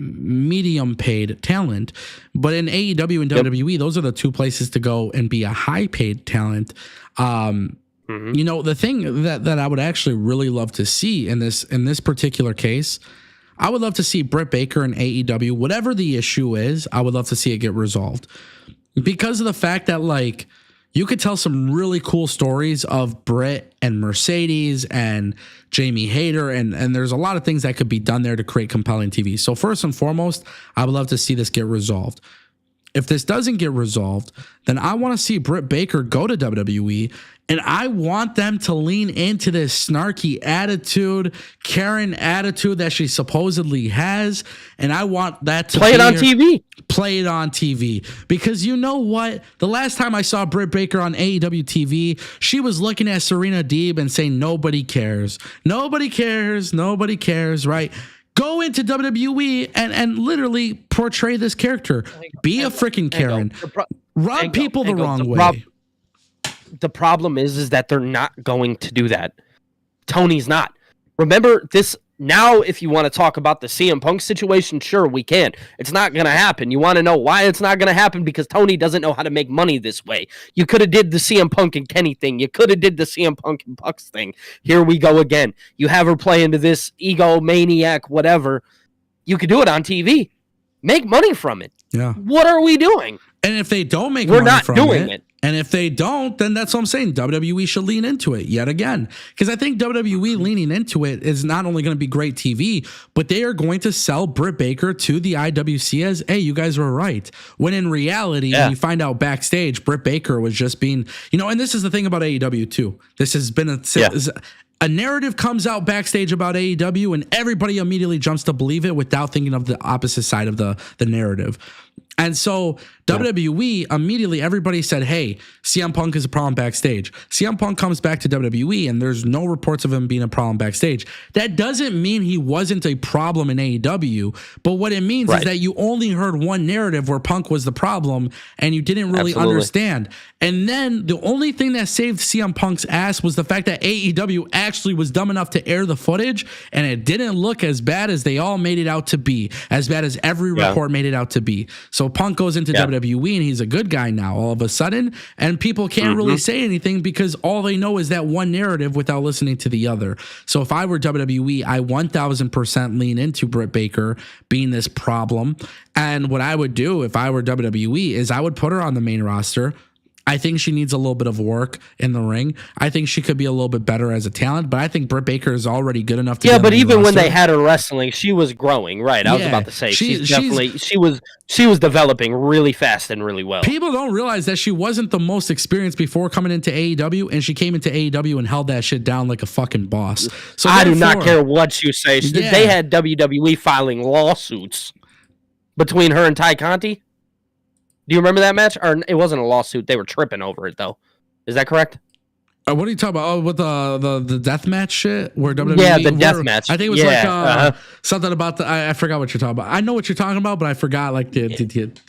medium paid talent. But in AEW and WWE, those are the two places to go and be a high paid talent. The thing that I would actually really love to see in this particular case, I would love to see Britt Baker and AEW, whatever the issue is, I would love to see it get resolved, because of the fact that, like, you could tell some really cool stories of Britt and Mercedes and Jamie Hayter, and there's a lot of things that could be done there to create compelling TV. So first and foremost, I would love to see this get resolved. If this doesn't get resolved, then I want to see Britt Baker go to WWE, and I want them to lean into this snarky attitude, Karen attitude that she supposedly has, and I want that to play it on TV. Play it on TV. Because you know what? The last time I saw Britt Baker on AEW TV, she was looking at Serena Deeb and saying, nobody cares. Nobody cares. Nobody cares, right? Go into WWE and literally portray this character. Be a freaking Karen. Rub people the wrong way. The problem is that they're not going to do that. Tony's not. Remember this. Now, if you want to talk about the CM Punk situation, sure, we can. It's not going to happen. You want to know why it's not going to happen? Because Tony doesn't know how to make money this way. You could have did the CM Punk and Kenny thing. You could have did the CM Punk and Bucks thing. Here we go again. You have her play into this ego maniac, whatever. You could do it on TV. Make money from it. Yeah. What are we doing? And if they don't make We're money not from doing it. And if they don't, then that's what I'm saying. WWE should lean into it yet again. Because I think WWE leaning into it is not only going to be great TV, but they are going to sell Britt Baker to the IWC as, hey, you guys were right. When in reality, when you find out backstage, Britt Baker was just being, and this is the thing about AEW too. This has been a narrative comes out backstage about AEW and everybody immediately jumps to believe it without thinking of the opposite side of the narrative. And so WWE immediately, everybody said, hey, CM Punk is a problem backstage. CM Punk comes back to WWE and there's no reports of him being a problem backstage. That doesn't mean he wasn't a problem in AEW, but what it means is that you only heard one narrative where Punk was the problem and you didn't really understand. And then the only thing that saved CM Punk's ass was the fact that AEW actually was dumb enough to air the footage and it didn't look as bad as they all made it out to be, as bad as every report made it out to be. So Punk goes into WWE and he's a good guy now all of a sudden, and people can't really say anything because all they know is that one narrative without listening to the other. So if I were WWE, I 1000% lean into Britt Baker being this problem. And what I would do if I were WWE is I would put her on the main roster. I think she needs a little bit of work in the ring. I think she could be a little bit better as a talent, but I think Britt Baker is already good enough to be on the main even roster. when they had her wrestling, she was growing, right? I was about to say she was developing really fast and really well. People don't realize that she wasn't the most experienced before coming into AEW, and she came into AEW and held that shit down like a fucking boss. So I do not care what you say. They had WWE filing lawsuits between her and Ty Conti. Do you remember that match? Or it wasn't a lawsuit. They were tripping over it, though. Is that correct? What are you talking about? Oh, with the death match shit? Where WWE? Yeah, the death match. I think it was something about I forgot what you're talking about. I know what you're talking about, but I forgot like the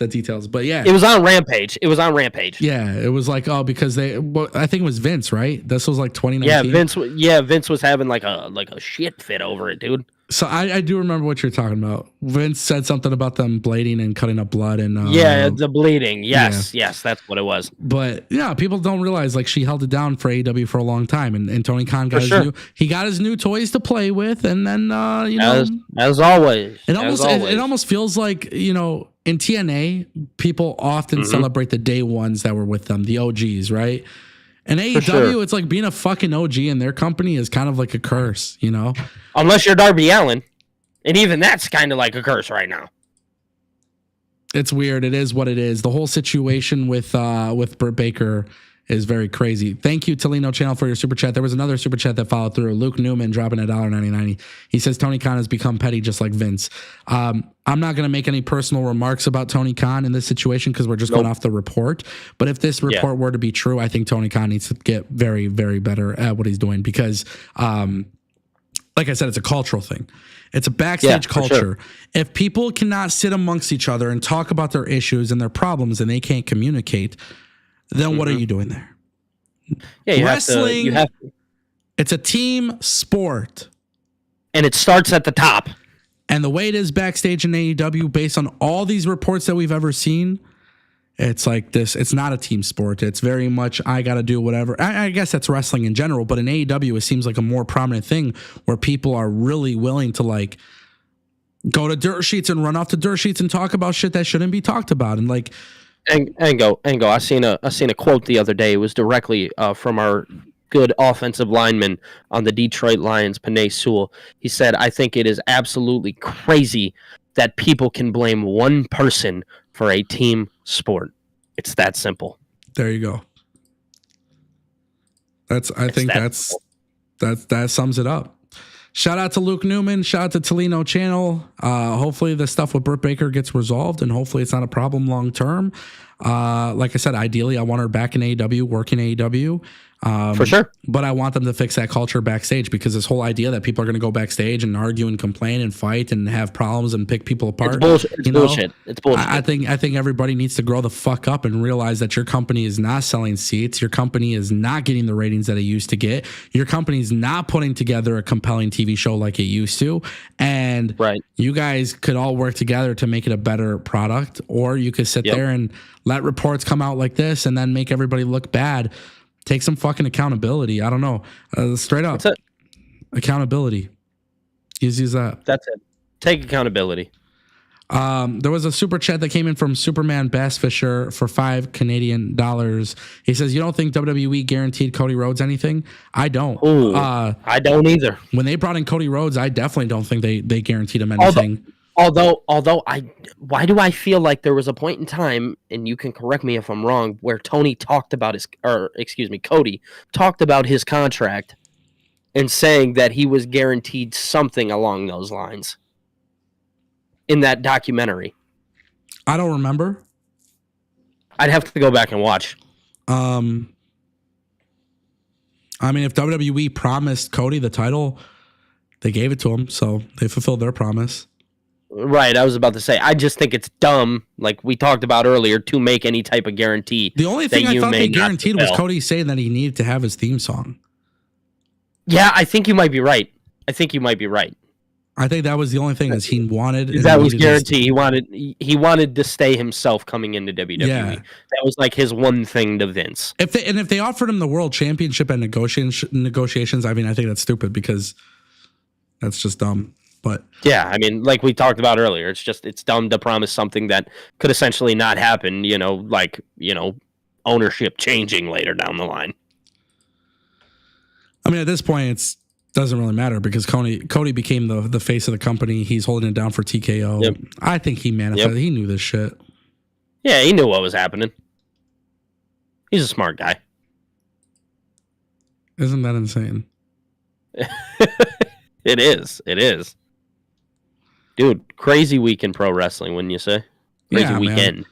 details. But yeah. It was on Rampage. Yeah, it was like, because I think it was Vince, right? This was like 2019. Yeah, Vince was having like a shit fit over it, dude. So I do remember what you're talking about. Vince said something about them blading and cutting up blood and the bleeding. Yes, that's what it was. But yeah, people don't realize like she held it down for AEW for a long time, and Tony Khan got his new toys to play with, and then as always, it almost feels like in TNA people often celebrate the day ones that were with them, the OGs, right? And AEW, it's like being a fucking OG in their company is kind of like a curse, Unless you're Darby Allin. And even that's kind of like a curse right now. It's weird. It is what it is. The whole situation with Britt Baker is very crazy. Thank you, Tolino Channel, for your super chat. There was another super chat that followed through. Luke Newman dropping $1.99. He says Tony Khan has become petty just like Vince. I'm not going to make any personal remarks about Tony Khan in this situation because we're just going off the report. But if this report were to be true, I think Tony Khan needs to get very, very better at what he's doing because, like I said, it's a cultural thing. It's a backstage culture. Sure. If people cannot sit amongst each other and talk about their issues and their problems and they can't communicate, then what are you doing there? Yeah, wrestling. You have to. It's a team sport, and it starts at the top. And the way it is backstage in AEW, based on all these reports that we've ever seen, it's like this. It's not a team sport. It's very much I got to do whatever. I guess that's wrestling in general, but in AEW, it seems like a more prominent thing where people are really willing to like go to dirt sheets and run off the dirt sheets and talk about shit that shouldn't be talked about. And like, Ango. I seen a quote the other day. It was directly from our good offensive lineman on the Detroit Lions, Panay Sewell. He said, "I think it is absolutely crazy that people can blame one person for a team sport. It's that simple." There you go. That sums it up. Shout out to Luke Newman. Shout out to Tolino Channel. Hopefully the stuff with Britt Baker gets resolved, and hopefully it's not a problem long term. Like I said, ideally I want her back in AEW, working AEW. For sure. But I want them to fix that culture backstage, because this whole idea that people are going to go backstage and argue and complain and fight and have problems and pick people apart. It's bullshit. It's bullshit. It's bullshit. I think everybody needs to grow the fuck up and realize that your company is not selling seats. Your company is not getting the ratings that it used to get. Your company is not putting together a compelling TV show like it used to. And you guys could all work together to make it a better product, or you could sit there and let reports come out like this and then make everybody look bad. Take some fucking accountability. I don't know. Straight up. That's it. Accountability. Easy as that. That's it. Take accountability. There was a super chat that came in from Superman Bass Fisher for $5 Canadian. He says, "You don't think WWE guaranteed Cody Rhodes anything?" I don't. Ooh, I don't either. When they brought in Cody Rhodes, I definitely don't think they guaranteed him anything. Although why do I feel like there was a point in time, and you can correct me if I'm wrong, where Cody talked about his contract and saying that he was guaranteed something along those lines in that documentary? I don't remember. I'd have to go back and watch. I mean, if WWE promised Cody the title, they gave it to him, so they fulfilled their promise. Right, I was about to say, I just think it's dumb, like we talked about earlier, to make any type of guarantee. The only thing I thought they guaranteed was Cody saying that he needed to have his theme song. Yeah, I think you might be right. I think that was the only thing is he wanted. That was guaranteed. He wanted to stay himself coming into WWE. Yeah. That was like his one thing to Vince. If they offered him the world championship and negotiations, I mean, I think that's stupid, because that's just dumb. But yeah, I mean, like we talked about earlier, it's dumb to promise something that could essentially not happen, ownership changing later down the line. I mean, at this point, it doesn't really matter, because Cody became the face of the company. He's holding it down for TKO. Yep. I think he manifested. Yep. He knew this shit. Yeah, he knew what was happening. He's a smart guy. Isn't that insane? It is. Dude, crazy week in pro wrestling, wouldn't you say? Crazy weekend. Man.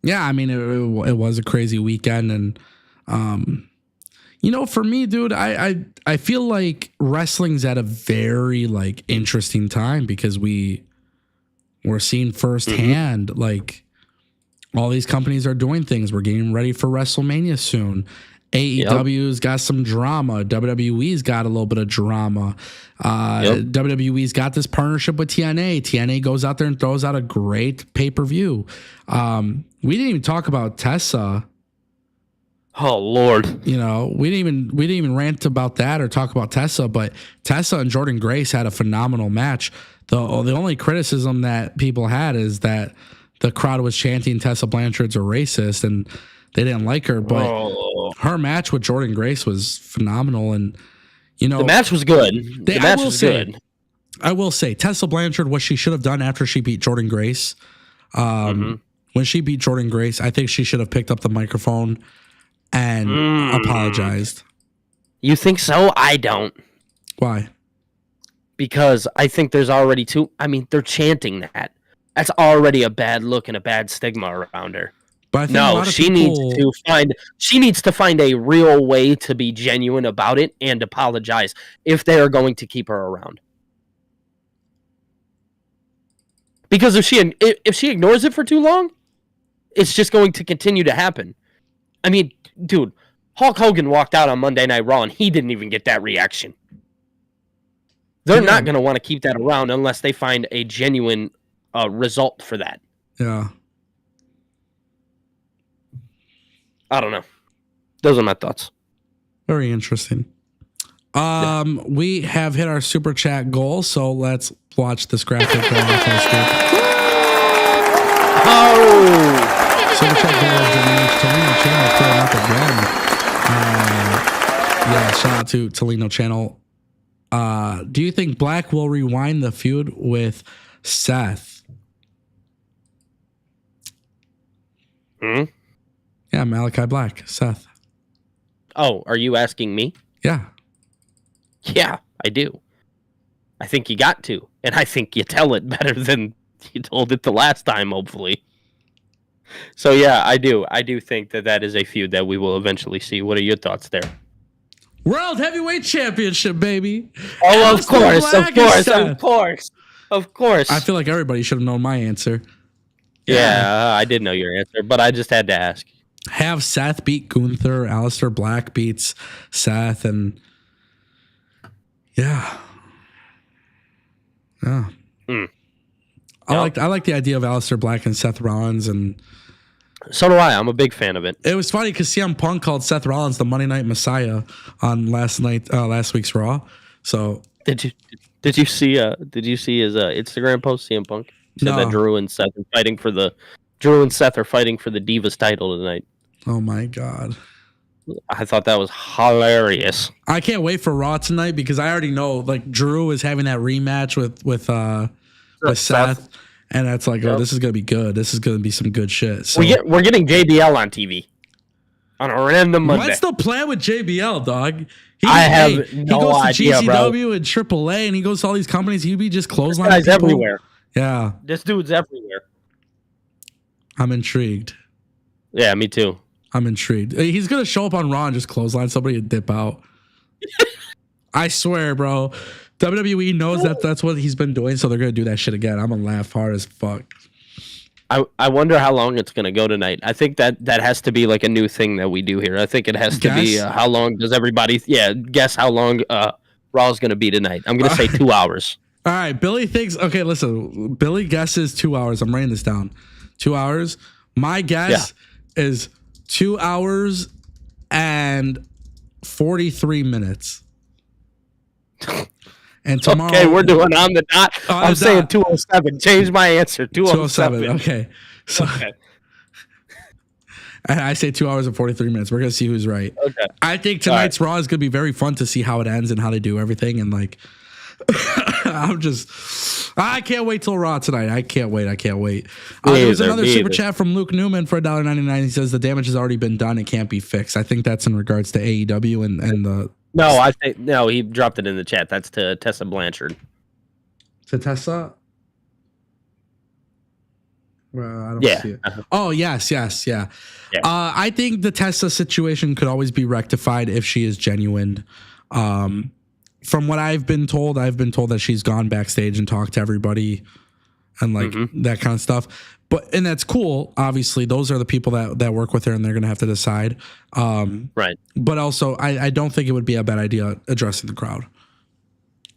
Yeah, I mean, it was a crazy weekend. And, for me, dude, I feel like wrestling's at a very, interesting time, because we're seeing firsthand, all these companies are doing things. We're getting ready for WrestleMania soon. AEW's got some drama. WWE's got a little bit of drama. WWE's got this partnership with TNA. TNA goes out there and throws out a great pay-per-view. We didn't even talk about Tessa. Oh Lord. We didn't even rant about that or talk about Tessa, but Tessa and Jordynne Grace had a phenomenal match. The only criticism that people had is that the crowd was chanting Tessa Blanchard's a racist, and they didn't like her, but her match with Jordynne Grace was phenomenal. And, the match was good. I will say, Tessa Blanchard, what she should have done after she beat Jordynne Grace, when she beat Jordynne Grace, I think she should have picked up the microphone and apologized. You think so? I don't. Why? Because I think there's already they're chanting that. That's already a bad look and a bad stigma around her. But I think she needs to find a real way to be genuine about it and apologize if they are going to keep her around. Because if she ignores it for too long, it's just going to continue to happen. I mean, dude, Hulk Hogan walked out on Monday Night Raw and he didn't even get that reaction. They're not going to want to keep that around unless they find a genuine result for that. Yeah. I don't know. Those are my thoughts. Very interesting. We have hit our super chat goal, so let's watch this graphic go off our screen. Oh, Super chat goes to Tolino Channel filling up again. Yeah, shout out to Tolino Channel. Do you think Black will rewind the feud with Seth? Hmm? Yeah, Malachi Black, Seth. Oh, are you asking me? Yeah. Yeah, I do. I think you got to. And I think you tell it better than you told it the last time, hopefully. So, yeah, I do. I do think that is a feud that we will eventually see. What are your thoughts there? World Heavyweight Championship, baby. Oh, of course, Black of course, and of course. Of course. I feel like everybody should have known my answer. Yeah, I did know your answer, but I just had to ask. Have Seth beat Gunther, Aleister Black beats Seth, and yeah. Mm. I like the idea of Aleister Black and Seth Rollins, and So do I. I'm a big fan of it. it was funny because CM Punk called Seth Rollins the Monday Night Messiah on last week's Raw. So Did you see his Instagram post, CM Punk? He said No. that Drew and Seth are fighting for the Divas title tonight. oh my god, I thought that was hilarious. I can't wait for Raw tonight because I already know like Drew is having that rematch with Seth. And that's like, oh, this is gonna be good. This is gonna be some good shit. So We're getting JBL on TV on a random Monday. what's the plan with JBL, dog? He have he no goes idea, to bro. GCW and AAA, and he goes to all these companies. He'd be just This clotheslining guy's people. everywhere. Yeah, This dude's everywhere. I'm intrigued. Yeah, me too. I'm intrigued. He's gonna show up on Raw and just clothesline somebody and dip out. I swear, bro. WWE knows that that's what he's been doing, so they're gonna do that shit again. I'm gonna laugh hard as fuck. I wonder how long it's gonna go tonight. I think that has to be like a new thing that we do here. I think it has to be how long does everybody? Yeah, guess how long Raw's gonna be tonight. I'm gonna say 2 hours. All right, Billy thinks. Okay, listen. Billy guesses 2 hours. I'm writing this down. 2 hours. My guess is 2 hours and 43 minutes. And tomorrow, Okay, we're doing on the dot. I'm saying dot. 207. Change my answer. 207. 207. Okay. So Okay. I say 2 hours and 43 minutes. We're gonna see who's right. Okay. I think tonight's Raw is gonna be very fun to see how it ends and how they do everything. And like, I can't wait till Raw tonight. I can't wait. There's another super chat from Luke Newman for $1.99. He says the damage has already been done. It can't be fixed. I think that's in regards to AEW and the. No, I think no. He dropped it in the chat. That's to Tessa Blanchard. To Tessa? Well, I don't see it. Oh, yes, yeah. I think the Tessa situation could always be rectified if she is genuine. From what I've been told that she's gone backstage and talked to everybody and like that kind of stuff. And that's cool. Obviously, those are the people that work with her, and they're going to have to decide. Right. But also, I don't think it would be a bad idea addressing the crowd.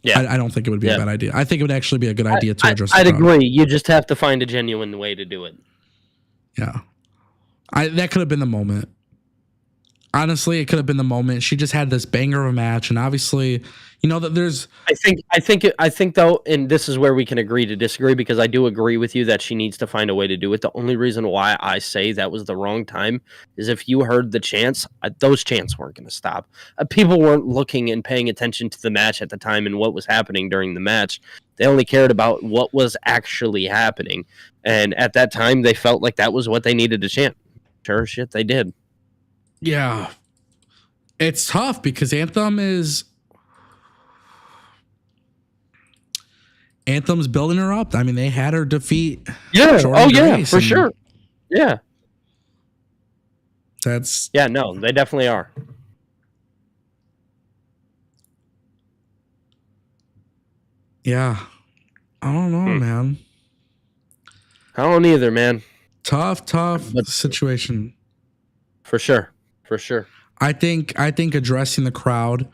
Yeah. I don't think it would be a bad idea. I think it would actually be a good idea to address the I'd crowd. agree. You just have to find a genuine way to do it. Yeah. That could have been the moment. Honestly, it could have been the moment. She just had this banger of a match, and obviously, you know that there's. I think though, and this is where we can agree to disagree, because I do agree with you that she needs to find a way to do it. The only reason why I say that was the wrong time is if you heard the chants, those chants weren't going to stop. People weren't looking and paying attention to the match at the time and what was happening during the match. They only cared about what was actually happening, and at that time, they felt like that was what they needed to chant. Sure shit, they did. Yeah. It's tough because Anthem's building her up. I mean, they had her defeat. Yeah. Jordan Grace, For and sure. Yeah. That's. Yeah, no, they definitely are. Yeah. I don't know, man. I don't either, man. Tough situation. For sure. I think addressing the crowd,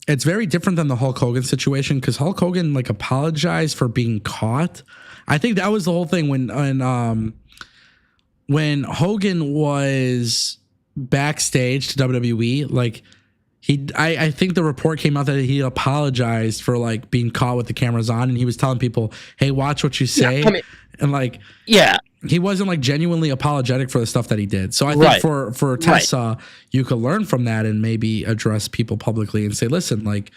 it's very different than the Hulk Hogan situation because Hulk Hogan like apologized for being caught. I think that was the whole thing when Hogan was backstage to WWE, like I think the report came out that he apologized for like being caught with the cameras on, and he was telling people, "Hey, watch what you say," Yeah, I mean, and like, yeah, he wasn't like genuinely apologetic for the stuff that he did. So I think for Tessa, you could learn from that and maybe address people publicly and say, listen, like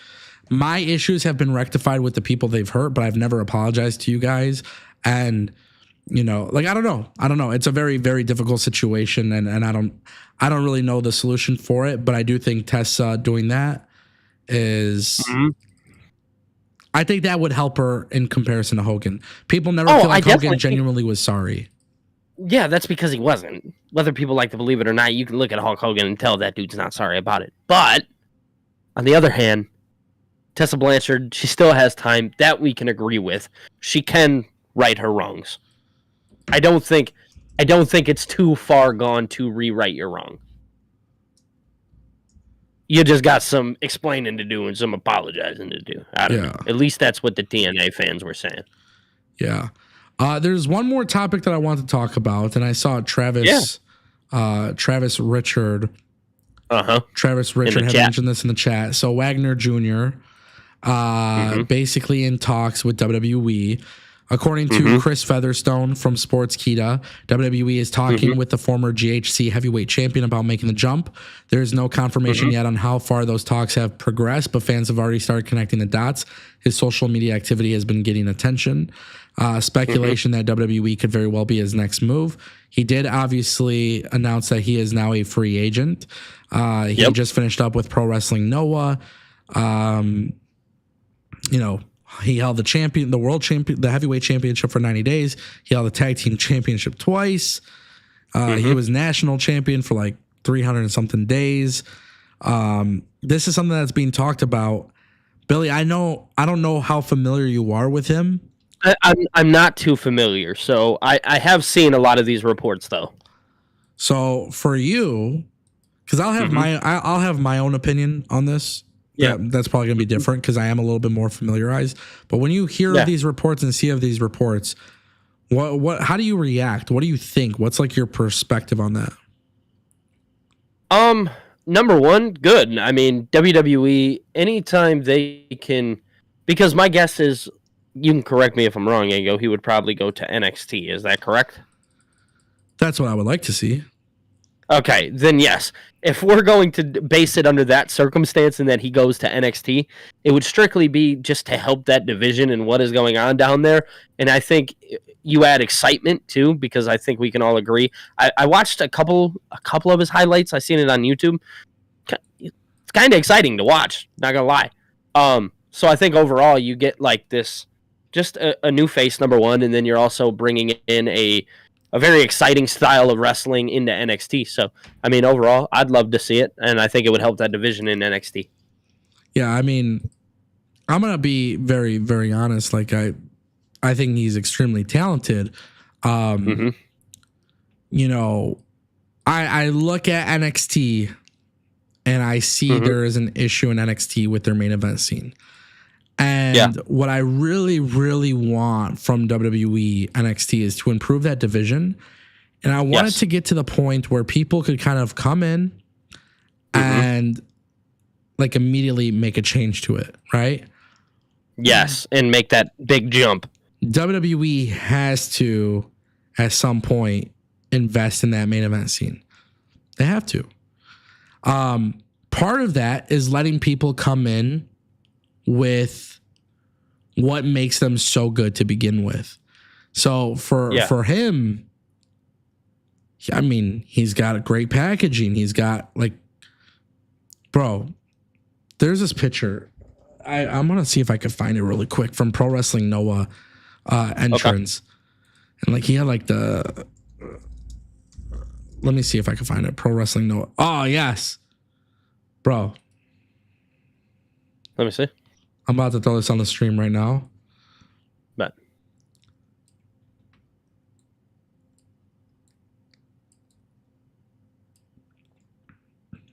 my issues have been rectified with the people they've hurt, but I've never apologized to you guys. And like, I don't know. It's a very, very difficult situation. And I don't really know the solution for it, but I do think Tessa doing that is, I think that would help her in comparison to Hogan. People never feel like Hogan genuinely was sorry. Yeah, that's because he wasn't. Whether people like to believe it or not, you can look at Hulk Hogan and tell that dude's not sorry about it. But on the other hand, Tessa Blanchard, she still has time. That we can agree with. She can right her wrongs. I don't think it's too far gone to rewrite your wrong. You just got some explaining to do and some apologizing to do. I don't know. At least that's what the TNA fans were saying. Yeah. There's one more topic that I want to talk about, and I saw Travis Richard. Travis Richard had mentioned this in the chat. So Wagner Jr. Basically in talks with WWE. According to Chris Featherstone from Sportskeeda, WWE is talking with the former GHC heavyweight champion about making the jump. There is no confirmation yet on how far those talks have progressed, but fans have already started connecting the dots. His social media activity has been getting attention. Speculation that WWE could very well be his next move. He did obviously announce that he is now a free agent. He just finished up with Pro Wrestling Noah. He held the world champion, the heavyweight championship for 90 days. He held the tag team championship twice. He was national champion for like 300 and something days. This is something that's being talked about. Billy, I don't know how familiar you are with him. I'm not too familiar, so I have seen a lot of these reports though. So for you, because I'll have my own opinion on this. Yeah, that's probably going to be different because I am a little bit more familiarized. But when you hear of these reports and see of these reports, how do you react? What do you think? What's like your perspective on that? Number one, good. I mean, WWE, anytime they can, because my guess is, you can correct me if I'm wrong, Yango, he would probably go to NXT. Is that correct? That's what I would like to see. Okay, then yes. If we're going to base it under that circumstance and that he goes to NXT, it would strictly be just to help that division and what is going on down there. And I think you add excitement too, because I think we can all agree. I watched a couple of his highlights. I seen it on YouTube. It's kind of exciting to watch. Not gonna lie. So I think overall you get like this, just a new face, number one, and then you're also bringing in a very exciting style of wrestling into NXT. So, I mean, overall, I'd love to see it, and I think it would help that division in NXT. Yeah, I mean, I'm going to be very, very honest. Like, I think he's extremely talented. I look at NXT, and I see there is an issue in NXT with their main event scene. And what I really, really want from WWE NXT is to improve that division. And I want it to get to the point where people could kind of come in and like immediately make a change to it, right? Yes, and make that big jump. WWE has to, at some point, invest in that main event scene. They have to. Part of that is letting people come in with what makes them so good to begin with. So for him, I mean, he's got a great packaging. He's got like, bro, there's this picture. I'm going to see if I can find it really quick from Pro Wrestling Noah entrance. Okay. And like he had like let me see if I can find it. Pro Wrestling Noah. Oh, yes. Bro. Let me see. I'm about to throw this on the stream right now. Bet.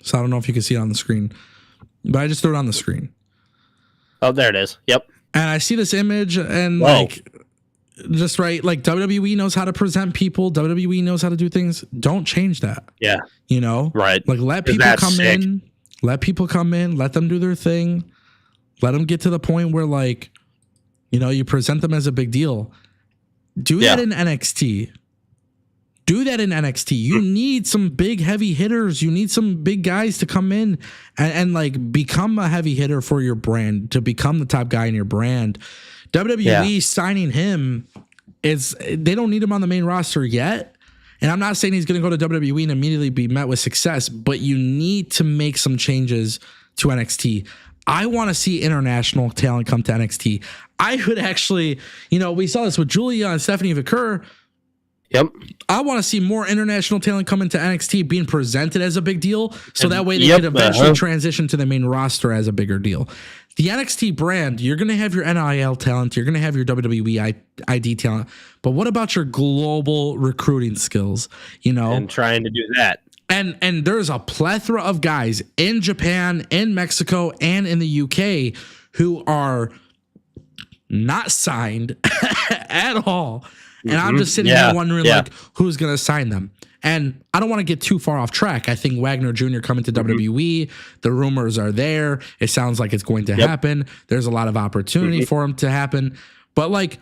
So I don't know if you can see it on the screen, but I just threw it on the screen. Oh, there it is. Yep. And I see this image and like, just right, like WWE knows how to present people. WWE knows how to do things. Don't change that. Yeah. You know? Right. Like let people come in. Let people come in. Let them do their thing. Let them get to the point where, like, you know, you present them as a big deal. Do that in NXT. Do that in NXT. You need some big heavy hitters. You need some big guys to come in and like become a heavy hitter for your brand, to become the top guy in your brand. WWE signing him they don't need him on the main roster yet. And I'm not saying he's going to go to WWE and immediately be met with success, but you need to make some changes to NXT. I want to see international talent come to NXT. I would actually, we saw this with Julia and Stephanie Vicker. Yep. I want to see more international talent come into NXT being presented as a big deal, so that way they could eventually transition to the main roster as a bigger deal. The NXT brand, you're going to have your NIL talent, you're going to have your WWE ID talent, but what about your global recruiting skills? And trying to do that. And there's a plethora of guys in Japan, in Mexico, and in the UK who are not signed at all. And I'm just sitting here wondering, like, who's going to sign them? And I don't want to get too far off track. I think Wagner Jr. coming to WWE, the rumors are there. It sounds like it's going to happen. There's a lot of opportunity for him to happen. But, like,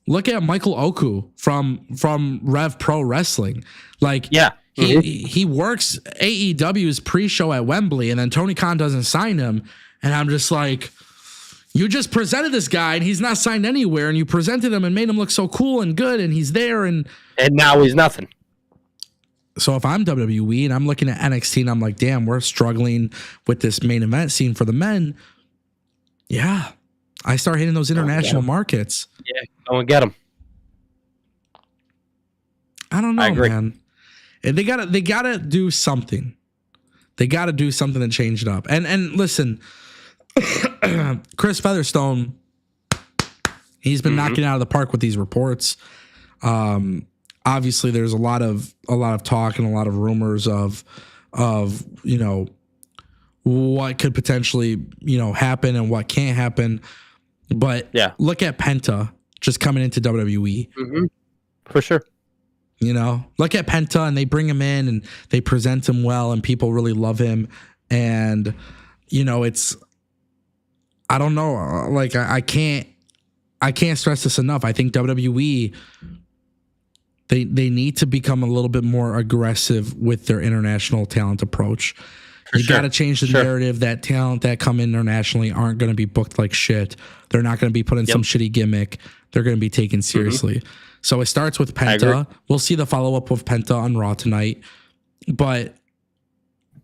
look at Michael Oku from Rev Pro Wrestling. Like, he works AEW's pre-show at Wembley, and then Tony Khan doesn't sign him. And I'm just like, you just presented this guy and he's not signed anywhere, and you presented him and made him look so cool and good, and he's there, and now he's nothing. So if I'm WWE and I'm looking at NXT and I'm like, damn, we're struggling with this main event scene for the men. Yeah. I start hitting those international markets. Yeah, go and get them. I don't know, man. They gotta do something. They gotta do something to change it up. And listen, Chris Featherstone, he's been knocking it out of the park with these reports. Obviously, there's a lot of talk and a lot of rumors of what could potentially happen and what can't happen. But look at Penta just coming into WWE. For sure. Look at Penta, and they bring him in and they present him well, and people really love him. And it's, I don't know, like I can't stress this enough. I think WWE, they need to become a little bit more aggressive with their international talent approach. You got to change the narrative that talent that come internationally aren't going to be booked like shit. They're not going to be put in some shitty gimmick. They're going to be taken seriously. So it starts with Penta. We'll see the follow-up with Penta on Raw tonight. But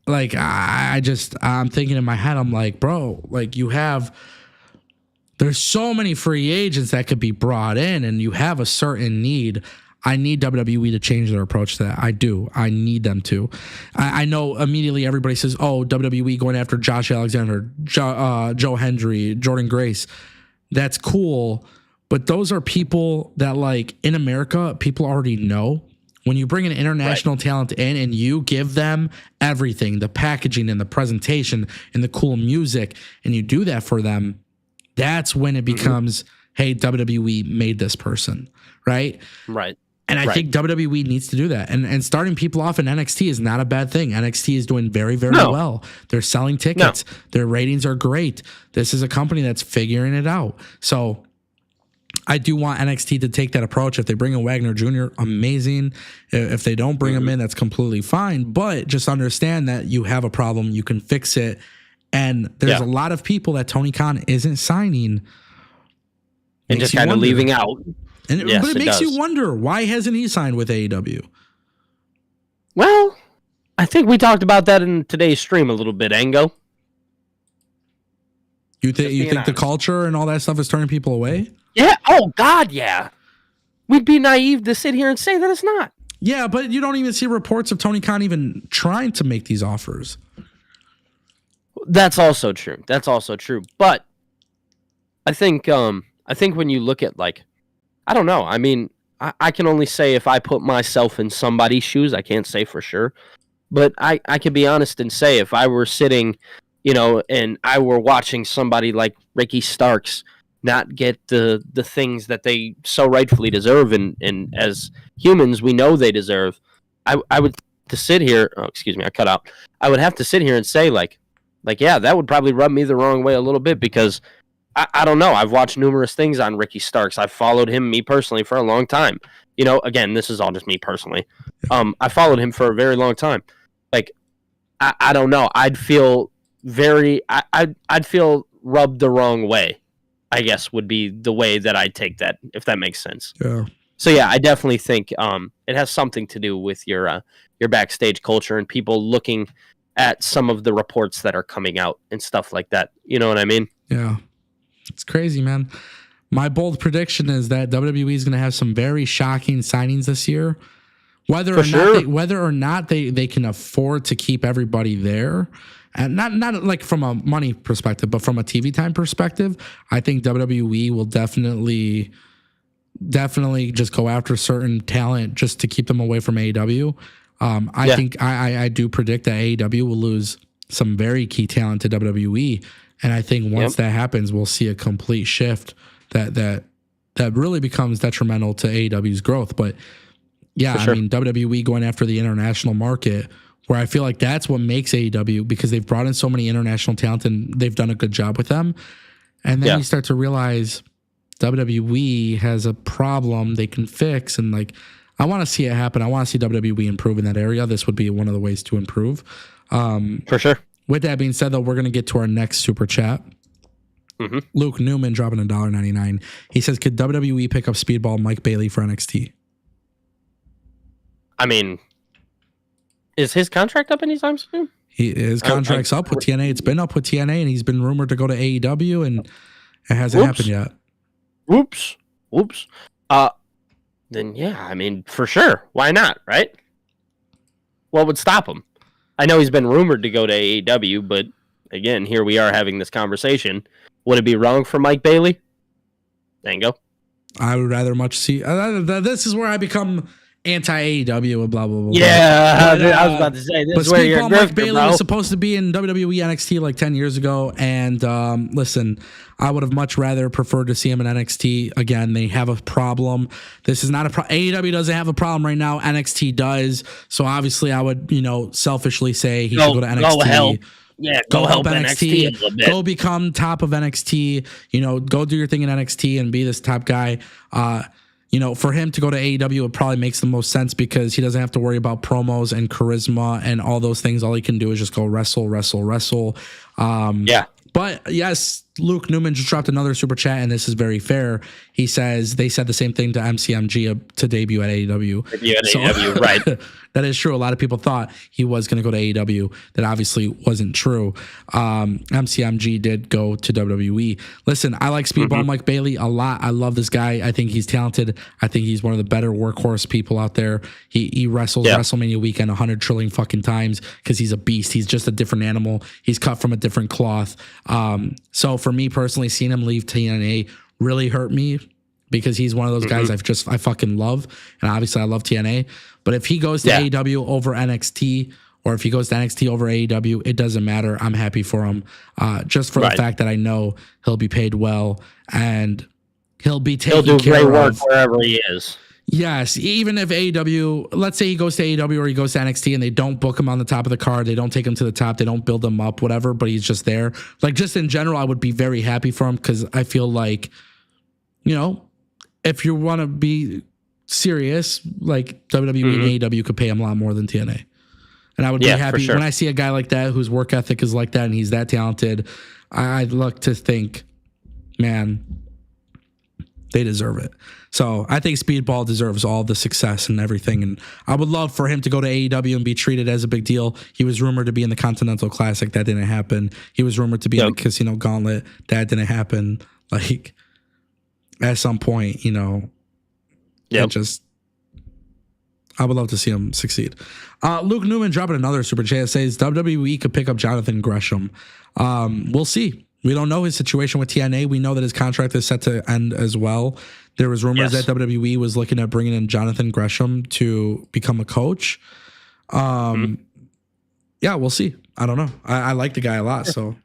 like, I'm thinking in my head, I'm like, bro, like there's so many free agents that could be brought in, and you have a certain need. I need WWE to change their approach to that. I do. I need them to. I know immediately everybody says, oh, WWE going after Josh Alexander, Joe Hendry, Jordan Grace. That's cool. But those are people that, like, in America, people already know. When you bring an international talent in and you give them everything, the packaging and the presentation and the cool music, and you do that for them, that's when it becomes, hey, WWE made this person, right? Right. And I think WWE needs to do that. And starting people off in NXT is not a bad thing. NXT is doing very, very well. They're selling tickets. Their ratings are great. This is a company that's figuring it out. So I do want NXT to take that approach. If they bring in Wagner Jr., amazing. If they don't bring him in, that's completely fine. But just understand that you have a problem. You can fix it. And there's a lot of people that Tony Khan isn't signing. And just kind of leaving out. But it makes you wonder, why hasn't he signed with AEW? Well, I think we talked about that in today's stream a little bit, Ango. You think the culture and all that stuff is turning people away? Yeah. Oh, God, yeah. We'd be naive to sit here and say that it's not. Yeah, but you don't even see reports of Tony Khan even trying to make these offers. That's also true. But I think when you look at, like, I don't know. I mean, I can only say if I put myself in somebody's shoes. I can't say for sure. But I can be honest and say if I were sitting, and I were watching somebody like Ricky Starks not get the things that they so rightfully deserve, and as humans, we know they deserve, I would to sit here. Oh, excuse me, I cut out. I would have to sit here and say, like, yeah, that would probably rub me the wrong way a little bit, because I don't know. I've watched numerous things on Ricky Starks. I've followed him, me personally, for a long time. You know, again, this is all just me personally. I followed him for a very long time. Like, I don't know. I'd feel I'd feel rubbed the wrong way, I guess, would be the way that I'd take that, if that makes sense. Yeah. So yeah, I definitely think it has something to do with your backstage culture and people looking at some of the reports that are coming out and stuff like that. You know what I mean? Yeah. It's crazy, man. My bold prediction is that WWE is going to have some very shocking signings this year. Whether or not they can afford to keep everybody there, and not like from a money perspective, but from a TV time perspective, I think WWE will definitely just go after certain talent just to keep them away from AEW. I think I do predict that AEW will lose some very key talent to WWE, and I think once that happens, we'll see a complete shift that really becomes detrimental to AEW's growth. But yeah, I mean, WWE going after the international market, where I feel like that's what makes AEW, because they've brought in so many international talent and they've done a good job with them. And then you start to realize WWE has a problem they can fix. And like, I want to see it happen. I want to see WWE improve in that area. This would be one of the ways to improve. For sure. With that being said, though, we're going to get to our next super chat. Luke Newman dropping $1.99. He says, could WWE pick up Speedball Mike Bailey for NXT? I mean, is his contract up anytime soon? His contract's up with TNA. It's been up with TNA, and he's been rumored to go to AEW, and it hasn't happened yet. Whoops. Then yeah, I mean, for sure. Why not, right? What would stop him? I know he's been rumored to go to AEW, but again, here we are having this conversation. Would it be wrong for Mike Bailey? Dango? I would rather much see... this is where I become anti-AEW and blah, blah, blah. Yeah, I was about to say, this is where you're Speedball Mike Bailey was supposed to be in WWE NXT like 10 years ago, and listen, I would have much rather preferred to see him in NXT. Again, they have a problem. This is not a problem. AEW doesn't have a problem right now. NXT does. So obviously I would, selfishly say he should go to NXT. Go help. Yeah, go help NXT a little bit. Go become top of NXT. Go do your thing in NXT and be this top guy. For him to go to AEW, it probably makes the most sense because he doesn't have to worry about promos and charisma and all those things. All he can do is just go wrestle. But yes, Luke Newman just dropped another super chat, and this is very fair. He says they said the same thing to MCMG to debut at AEW. AEW, right. That is true. A lot of people thought he was going to go to AEW. That obviously wasn't true. MCMG did go to WWE. Listen, I like Speedball Mike Bailey a lot. I love this guy. I think he's talented. I think he's one of the better workhorse people out there. He wrestles WrestleMania weekend 100 trillion fucking times because he's a beast. He's just a different animal. He's cut from a different cloth. So for me personally, seeing him leave TNA really hurt me because he's one of those guys I fucking love. And obviously I love TNA. But if he goes to AEW over NXT, or if he goes to NXT over AEW, it doesn't matter. I'm happy for him. Just for the fact that I know he'll be paid well and he'll be taken care of. He'll do great work wherever he is. Yes, even if AEW, let's say he goes to AEW or he goes to NXT and they don't book him on the top of the card, they don't take him to the top, they don't build him up, whatever, but he's just there. Like, just in general, I would be very happy for him because I feel like, if you want to be serious, like WWE and AEW could pay him a lot more than TNA. And I would be happy when I see a guy like that whose work ethic is like that and he's that talented. I'd look to think, man, they deserve it. So I think Speedball deserves all the success and everything. And I would love for him to go to AEW and be treated as a big deal. He was rumored to be in the Continental Classic. That didn't happen. He was rumored to be in the Casino Gauntlet. That didn't happen. Like, at some point, I would love to see him succeed. Luke Newman dropping another super chat. Says WWE could pick up Jonathan Gresham. We'll see. We don't know his situation with TNA. We know that his contract is set to end as well. There was rumors that WWE was looking at bringing in Jonathan Gresham to become a coach. Yeah, we'll see. I don't know. I like the guy a lot. So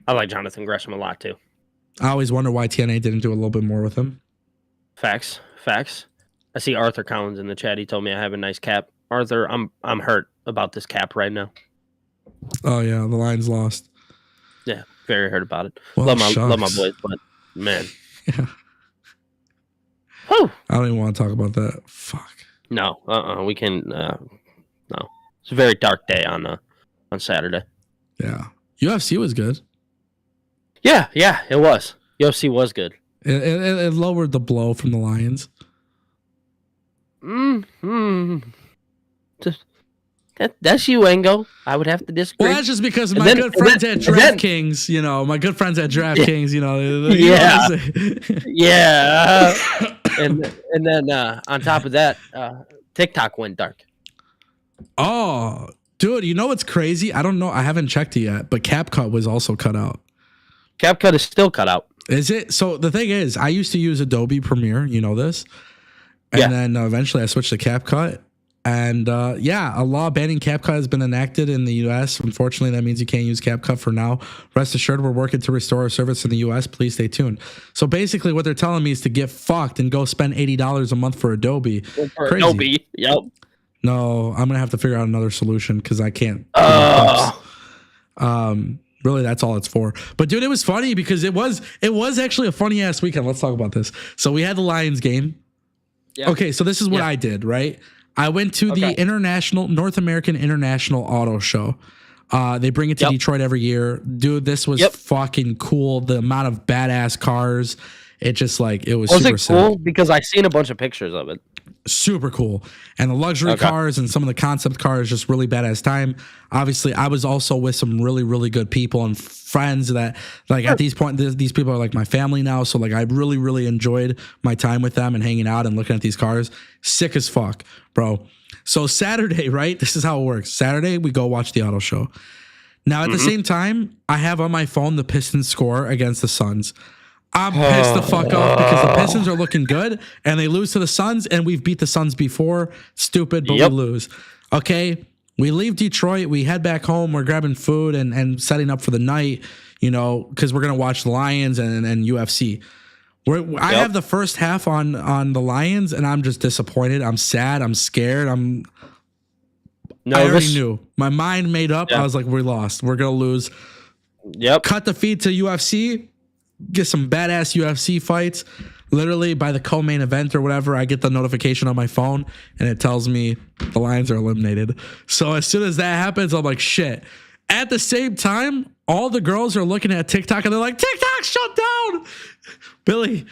I like Jonathan Gresham a lot too. I always wonder why TNA didn't do a little bit more with him. Facts. I see Arthur Collins in the chat. He told me I have a nice cap. Arthur, I'm hurt about this cap right now. Oh yeah, the Lions lost. Yeah. very hurt about it. Well, love my shucks. boys, but man, Yeah. whew. I don't even want to talk about that. Fuck. No, we can. No, it's a very dark day on Saturday. Yeah. UFC was good. Yeah, it was. UFC was good. It lowered the blow from the Lions. That's you, Engo. I would have to disagree. Well, that's just because my good friends at DraftKings, yeah. And then on top of that, TikTok went dark. Oh, dude, you know what's crazy? I don't know. I haven't checked it yet, but CapCut was also cut out. CapCut is still cut out. Is it? So the thing is, I used to use Adobe Premiere, you know this? And then eventually I switched to CapCut. And a law banning CapCut has been enacted in the U.S. Unfortunately, that means you can't use CapCut for now. Rest assured, we're working to restore our service in the U.S. Please stay tuned. So basically, what they're telling me is to get fucked and go spend $80 a month for Adobe. For Adobe, yep. No, I'm gonna have to figure out another solution because I can't. Really, that's all it's for. But dude, it was funny because it was actually a funny ass weekend. Let's talk about this. So we had the Lions game. Yep. Okay, so this is what I did, right? I went to the North American International Auto Show. They bring it to Detroit every year. Dude, this was fucking cool. The amount of badass cars. It just it was super cool sick. Because I seen a bunch of pictures of it. Super cool. And the luxury cars and some of the concept cars, just really badass time. Obviously, I was also with some really, really good people and friends that at these point, these people are like my family now. So I really, really enjoyed my time with them and hanging out and looking at these cars. Sick as fuck, bro. So Saturday, right? This is how it works. Saturday, we go watch the auto show. Now, at the same time, I have on my phone the Pistons score against the Suns. I'm pissed the fuck off because the Pistons are looking good and they lose to the Suns, and we've beat the Suns before. Stupid, but we lose. Okay, we leave Detroit. We head back home. We're grabbing food and setting up for the night, because we're going to watch the Lions and UFC. I have the first half on the Lions, and I'm just disappointed. I'm sad. I'm scared. I already knew. My mind made up. I was like, we lost. We're going to lose. Yep. Cut the feed to UFC. Get some badass UFC fights. Literally by the co-main event or whatever, I get the notification on my phone and it tells me the Lions are eliminated. So as soon as that happens, I'm like, shit. At the same time, all the girls are looking at TikTok and they're like, TikTok shut down. Billy,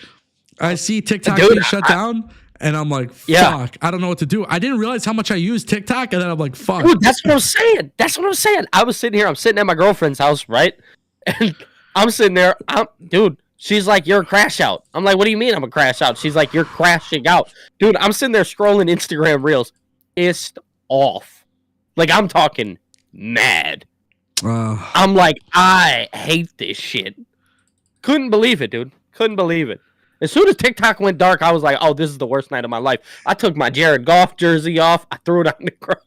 I see TikTok being shut down and I'm like, fuck, I don't know what to do. I didn't realize how much I use TikTok and then I'm like, fuck. Dude, that's what I'm saying. I'm sitting at my girlfriend's house, right? And I'm sitting there, dude, she's like, you're a crash out. I'm like, what do you mean I'm a crash out? She's like, you're crashing out. Dude, I'm sitting there scrolling Instagram Reels. Pissed off. I'm talking mad. I'm like, I hate this shit. Couldn't believe it, dude. Couldn't believe it. As soon as TikTok went dark, I was like, oh, this is the worst night of my life. I took my Jared Goff jersey off. I threw it on the ground.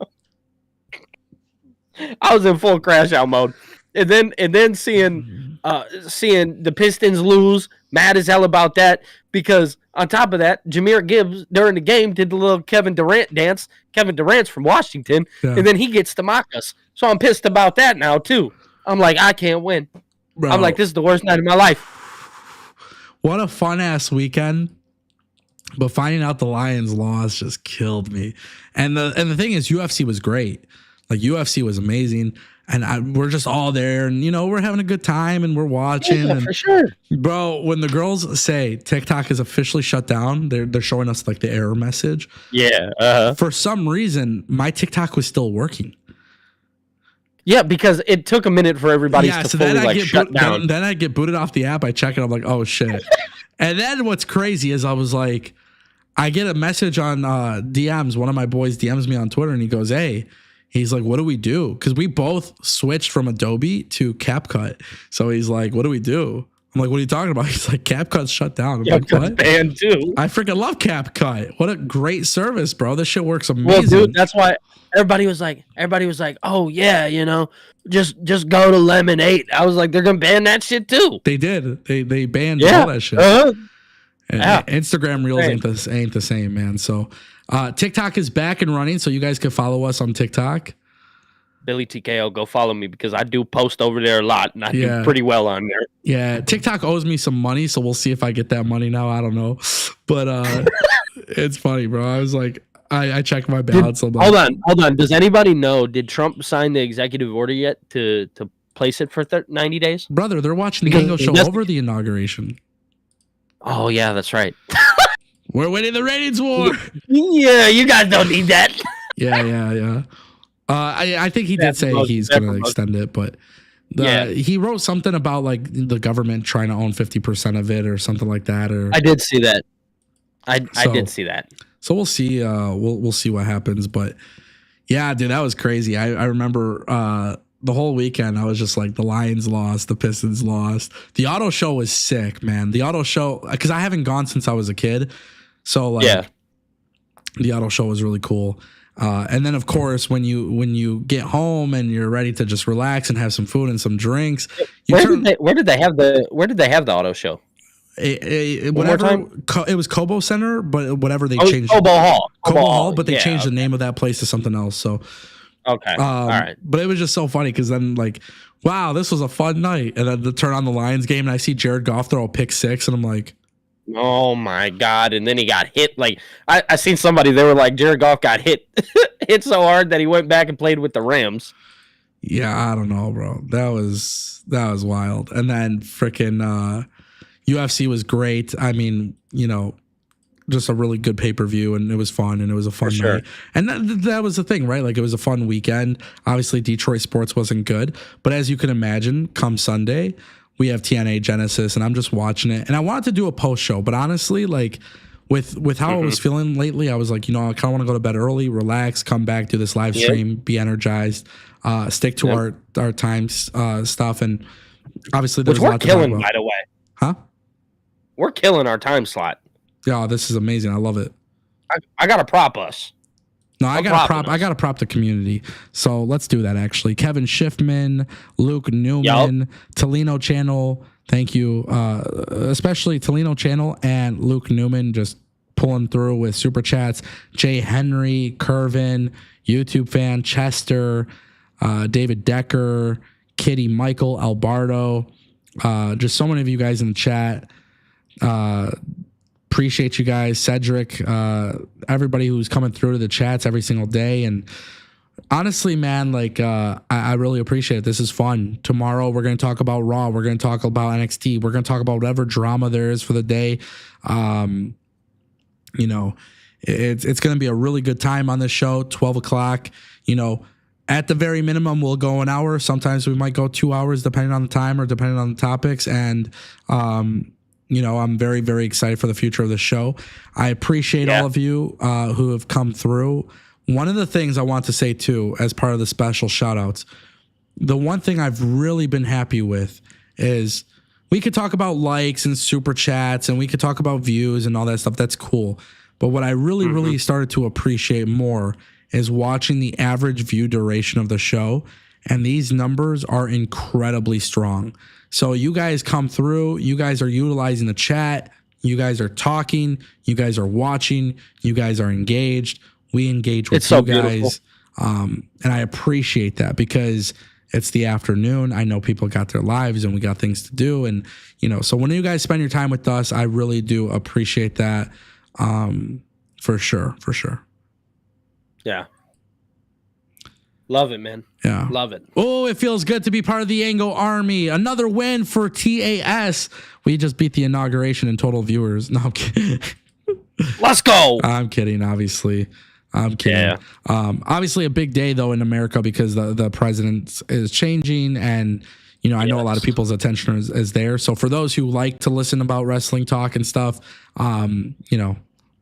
I was in full crash out mode. And then seeing the Pistons lose, mad as hell about that, because on top of that, Jahmyr Gibbs during the game did the little Kevin Durant dance. Kevin Durant's from Washington, and then he gets to mock us. So I'm pissed about that now too. I'm like, I can't win. Bro, I'm like, this is the worst night of my life. What a fun ass weekend. But finding out the Lions lost just killed me. And the thing is, UFC was great. UFC was amazing. And we're just all there and, we're having a good time and we're watching. Yeah, for sure. Bro, when the girls say TikTok is officially shut down, they're showing us the error message. Yeah. For some reason, my TikTok was still working. Yeah, because it took a minute for everybody to fully shut down. Then I get booted off the app. I check it. I'm like, oh, shit. And then what's crazy is I was like, I get a message on DMs. One of my boys DMs me on Twitter and he goes, hey. He's like, what do we do? Because we both switched from Adobe to CapCut. So he's like, what do we do? I'm like, what are you talking about? He's like, CapCut's shut down. I'm like, what? Banned too. I freaking love CapCut. What a great service, bro. This shit works amazing. Well, dude, that's why everybody was like, oh yeah, just go to Lemon 8. I was like, they're gonna ban that shit too. They did. They banned all that shit. And Instagram Reels ain't the same, man. So TikTok is back and running, so you guys can follow us on TikTok. Billy TKO, go follow me because I do post over there a lot and I do pretty well on there. Yeah, TikTok owes me some money, so we'll see if I get that money now. I don't know, but it's funny, bro. I was like, I checked my balance. Hold on. Does anybody know? Did Trump sign the executive order yet to place it for 90 days? Brother, they're watching the Ango show over the inauguration. Oh yeah, that's right. We're winning the ratings war. Yeah, you guys don't need that. Yeah. I think he did say he's going to extend it, but he wrote something about like the government trying to own 50% of it or something like that. Or I did see that. I did see that. So we'll see. We'll see what happens. But yeah, dude, that was crazy. I remember the whole weekend. I was just like, the Lions lost, the Pistons lost. The auto show was sick, man. The auto show, because I haven't gone since I was a kid. So like, the auto show was really cool. And then of course, when you get home and you're ready to just relax and have some food and some drinks, where did they have the auto show? It was Cobo Center, but whatever they changed. Cobo Hall, but they changed the name of that place to something else. So okay, all right. But it was just so funny because then like, wow, this was a fun night, and then to turn on the Lions game and I see Jared Goff throw a pick six, and I'm like, oh my God. And then he got hit. Like I seen somebody, they were like, Jared Goff got hit so hard that he went back and played with the Rams. Yeah, I don't know, bro. That was wild. And then freaking UFC was great. I mean, just a really good pay-per-view, and it was fun, and it was a fun night. And that was the thing, right? Like, it was a fun weekend. Obviously, Detroit sports wasn't good, but as you can imagine, come Sunday, we have TNA Genesis, and I'm just watching it. And I wanted to do a post show, but honestly, like with how I was feeling lately, I was like, I kind of want to go to bed early, relax, come back, do this live stream, be energized, stick to our time stuff, and obviously there's a lot to talk about. By the way, huh? We're killing our time slot. Yeah, this is amazing. I love it. I gotta prop us. No, I gotta prop the community. So let's do that. Actually, Kevin Schiffman, Luke Newman, Tolino Channel. Thank you, especially Tolino Channel and Luke Newman, just pulling through with super chats. Jay Henry, Curvin, YouTube fan Chester, David Decker, Kitty Michael, Alberto. Just so many of you guys in the chat. Appreciate you guys, Cedric, everybody who's coming through to the chats every single day. And honestly, man, like I really appreciate it. This is fun. Tomorrow we're going to talk about Raw. We're going to talk about NXT. We're going to talk about whatever drama there is for the day. It's going to be a really good time on this show. 12 o'clock. At the very minimum, we'll go an hour. Sometimes we might go 2 hours, depending on the time or depending on the topics. And I'm very, very excited for the future of the show. I appreciate all of you who have come through. One of the things I want to say, too, as part of the special shout-outs, the one thing I've really been happy with is we could talk about likes and super chats, and we could talk about views and all that stuff. That's cool. But what I really, really started to appreciate more is watching the average view duration of the show, and these numbers are incredibly strong. So you guys come through, you guys are utilizing the chat, you guys are talking, you guys are watching, you guys are engaged. We engage with you guys. And I appreciate that because it's the afternoon. I know people got their lives and we got things to do. And, so when you guys spend your time with us, I really do appreciate that. For sure. Yeah. Love it, man. Yeah. Love it. Oh, it feels good to be part of the Ango Army. Another win for TAS. We just beat the inauguration in total viewers. No, I'm kidding. Let's go. I'm kidding, obviously. I'm kidding. Yeah. Obviously a big day, though, in America because the president is changing. And, I know a lot of people's attention is there. So for those who like to listen about wrestling talk and stuff,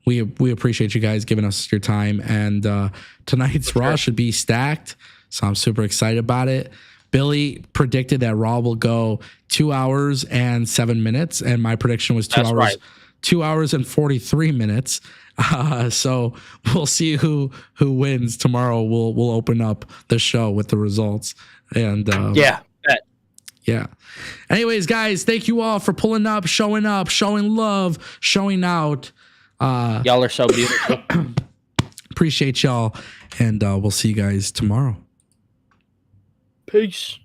we appreciate you guys giving us your time. And tonight's Raw should be stacked. So I'm super excited about it. Billy predicted that Raw will go 2 hours and 7 minutes. And my prediction was 2 hours and 43 minutes. So we'll see who wins tomorrow. We'll open up the show with the results. And yeah. Anyways, guys, thank you all for pulling up, showing love, showing out. Y'all are so beautiful. Appreciate y'all, and we'll see you guys tomorrow. Peace.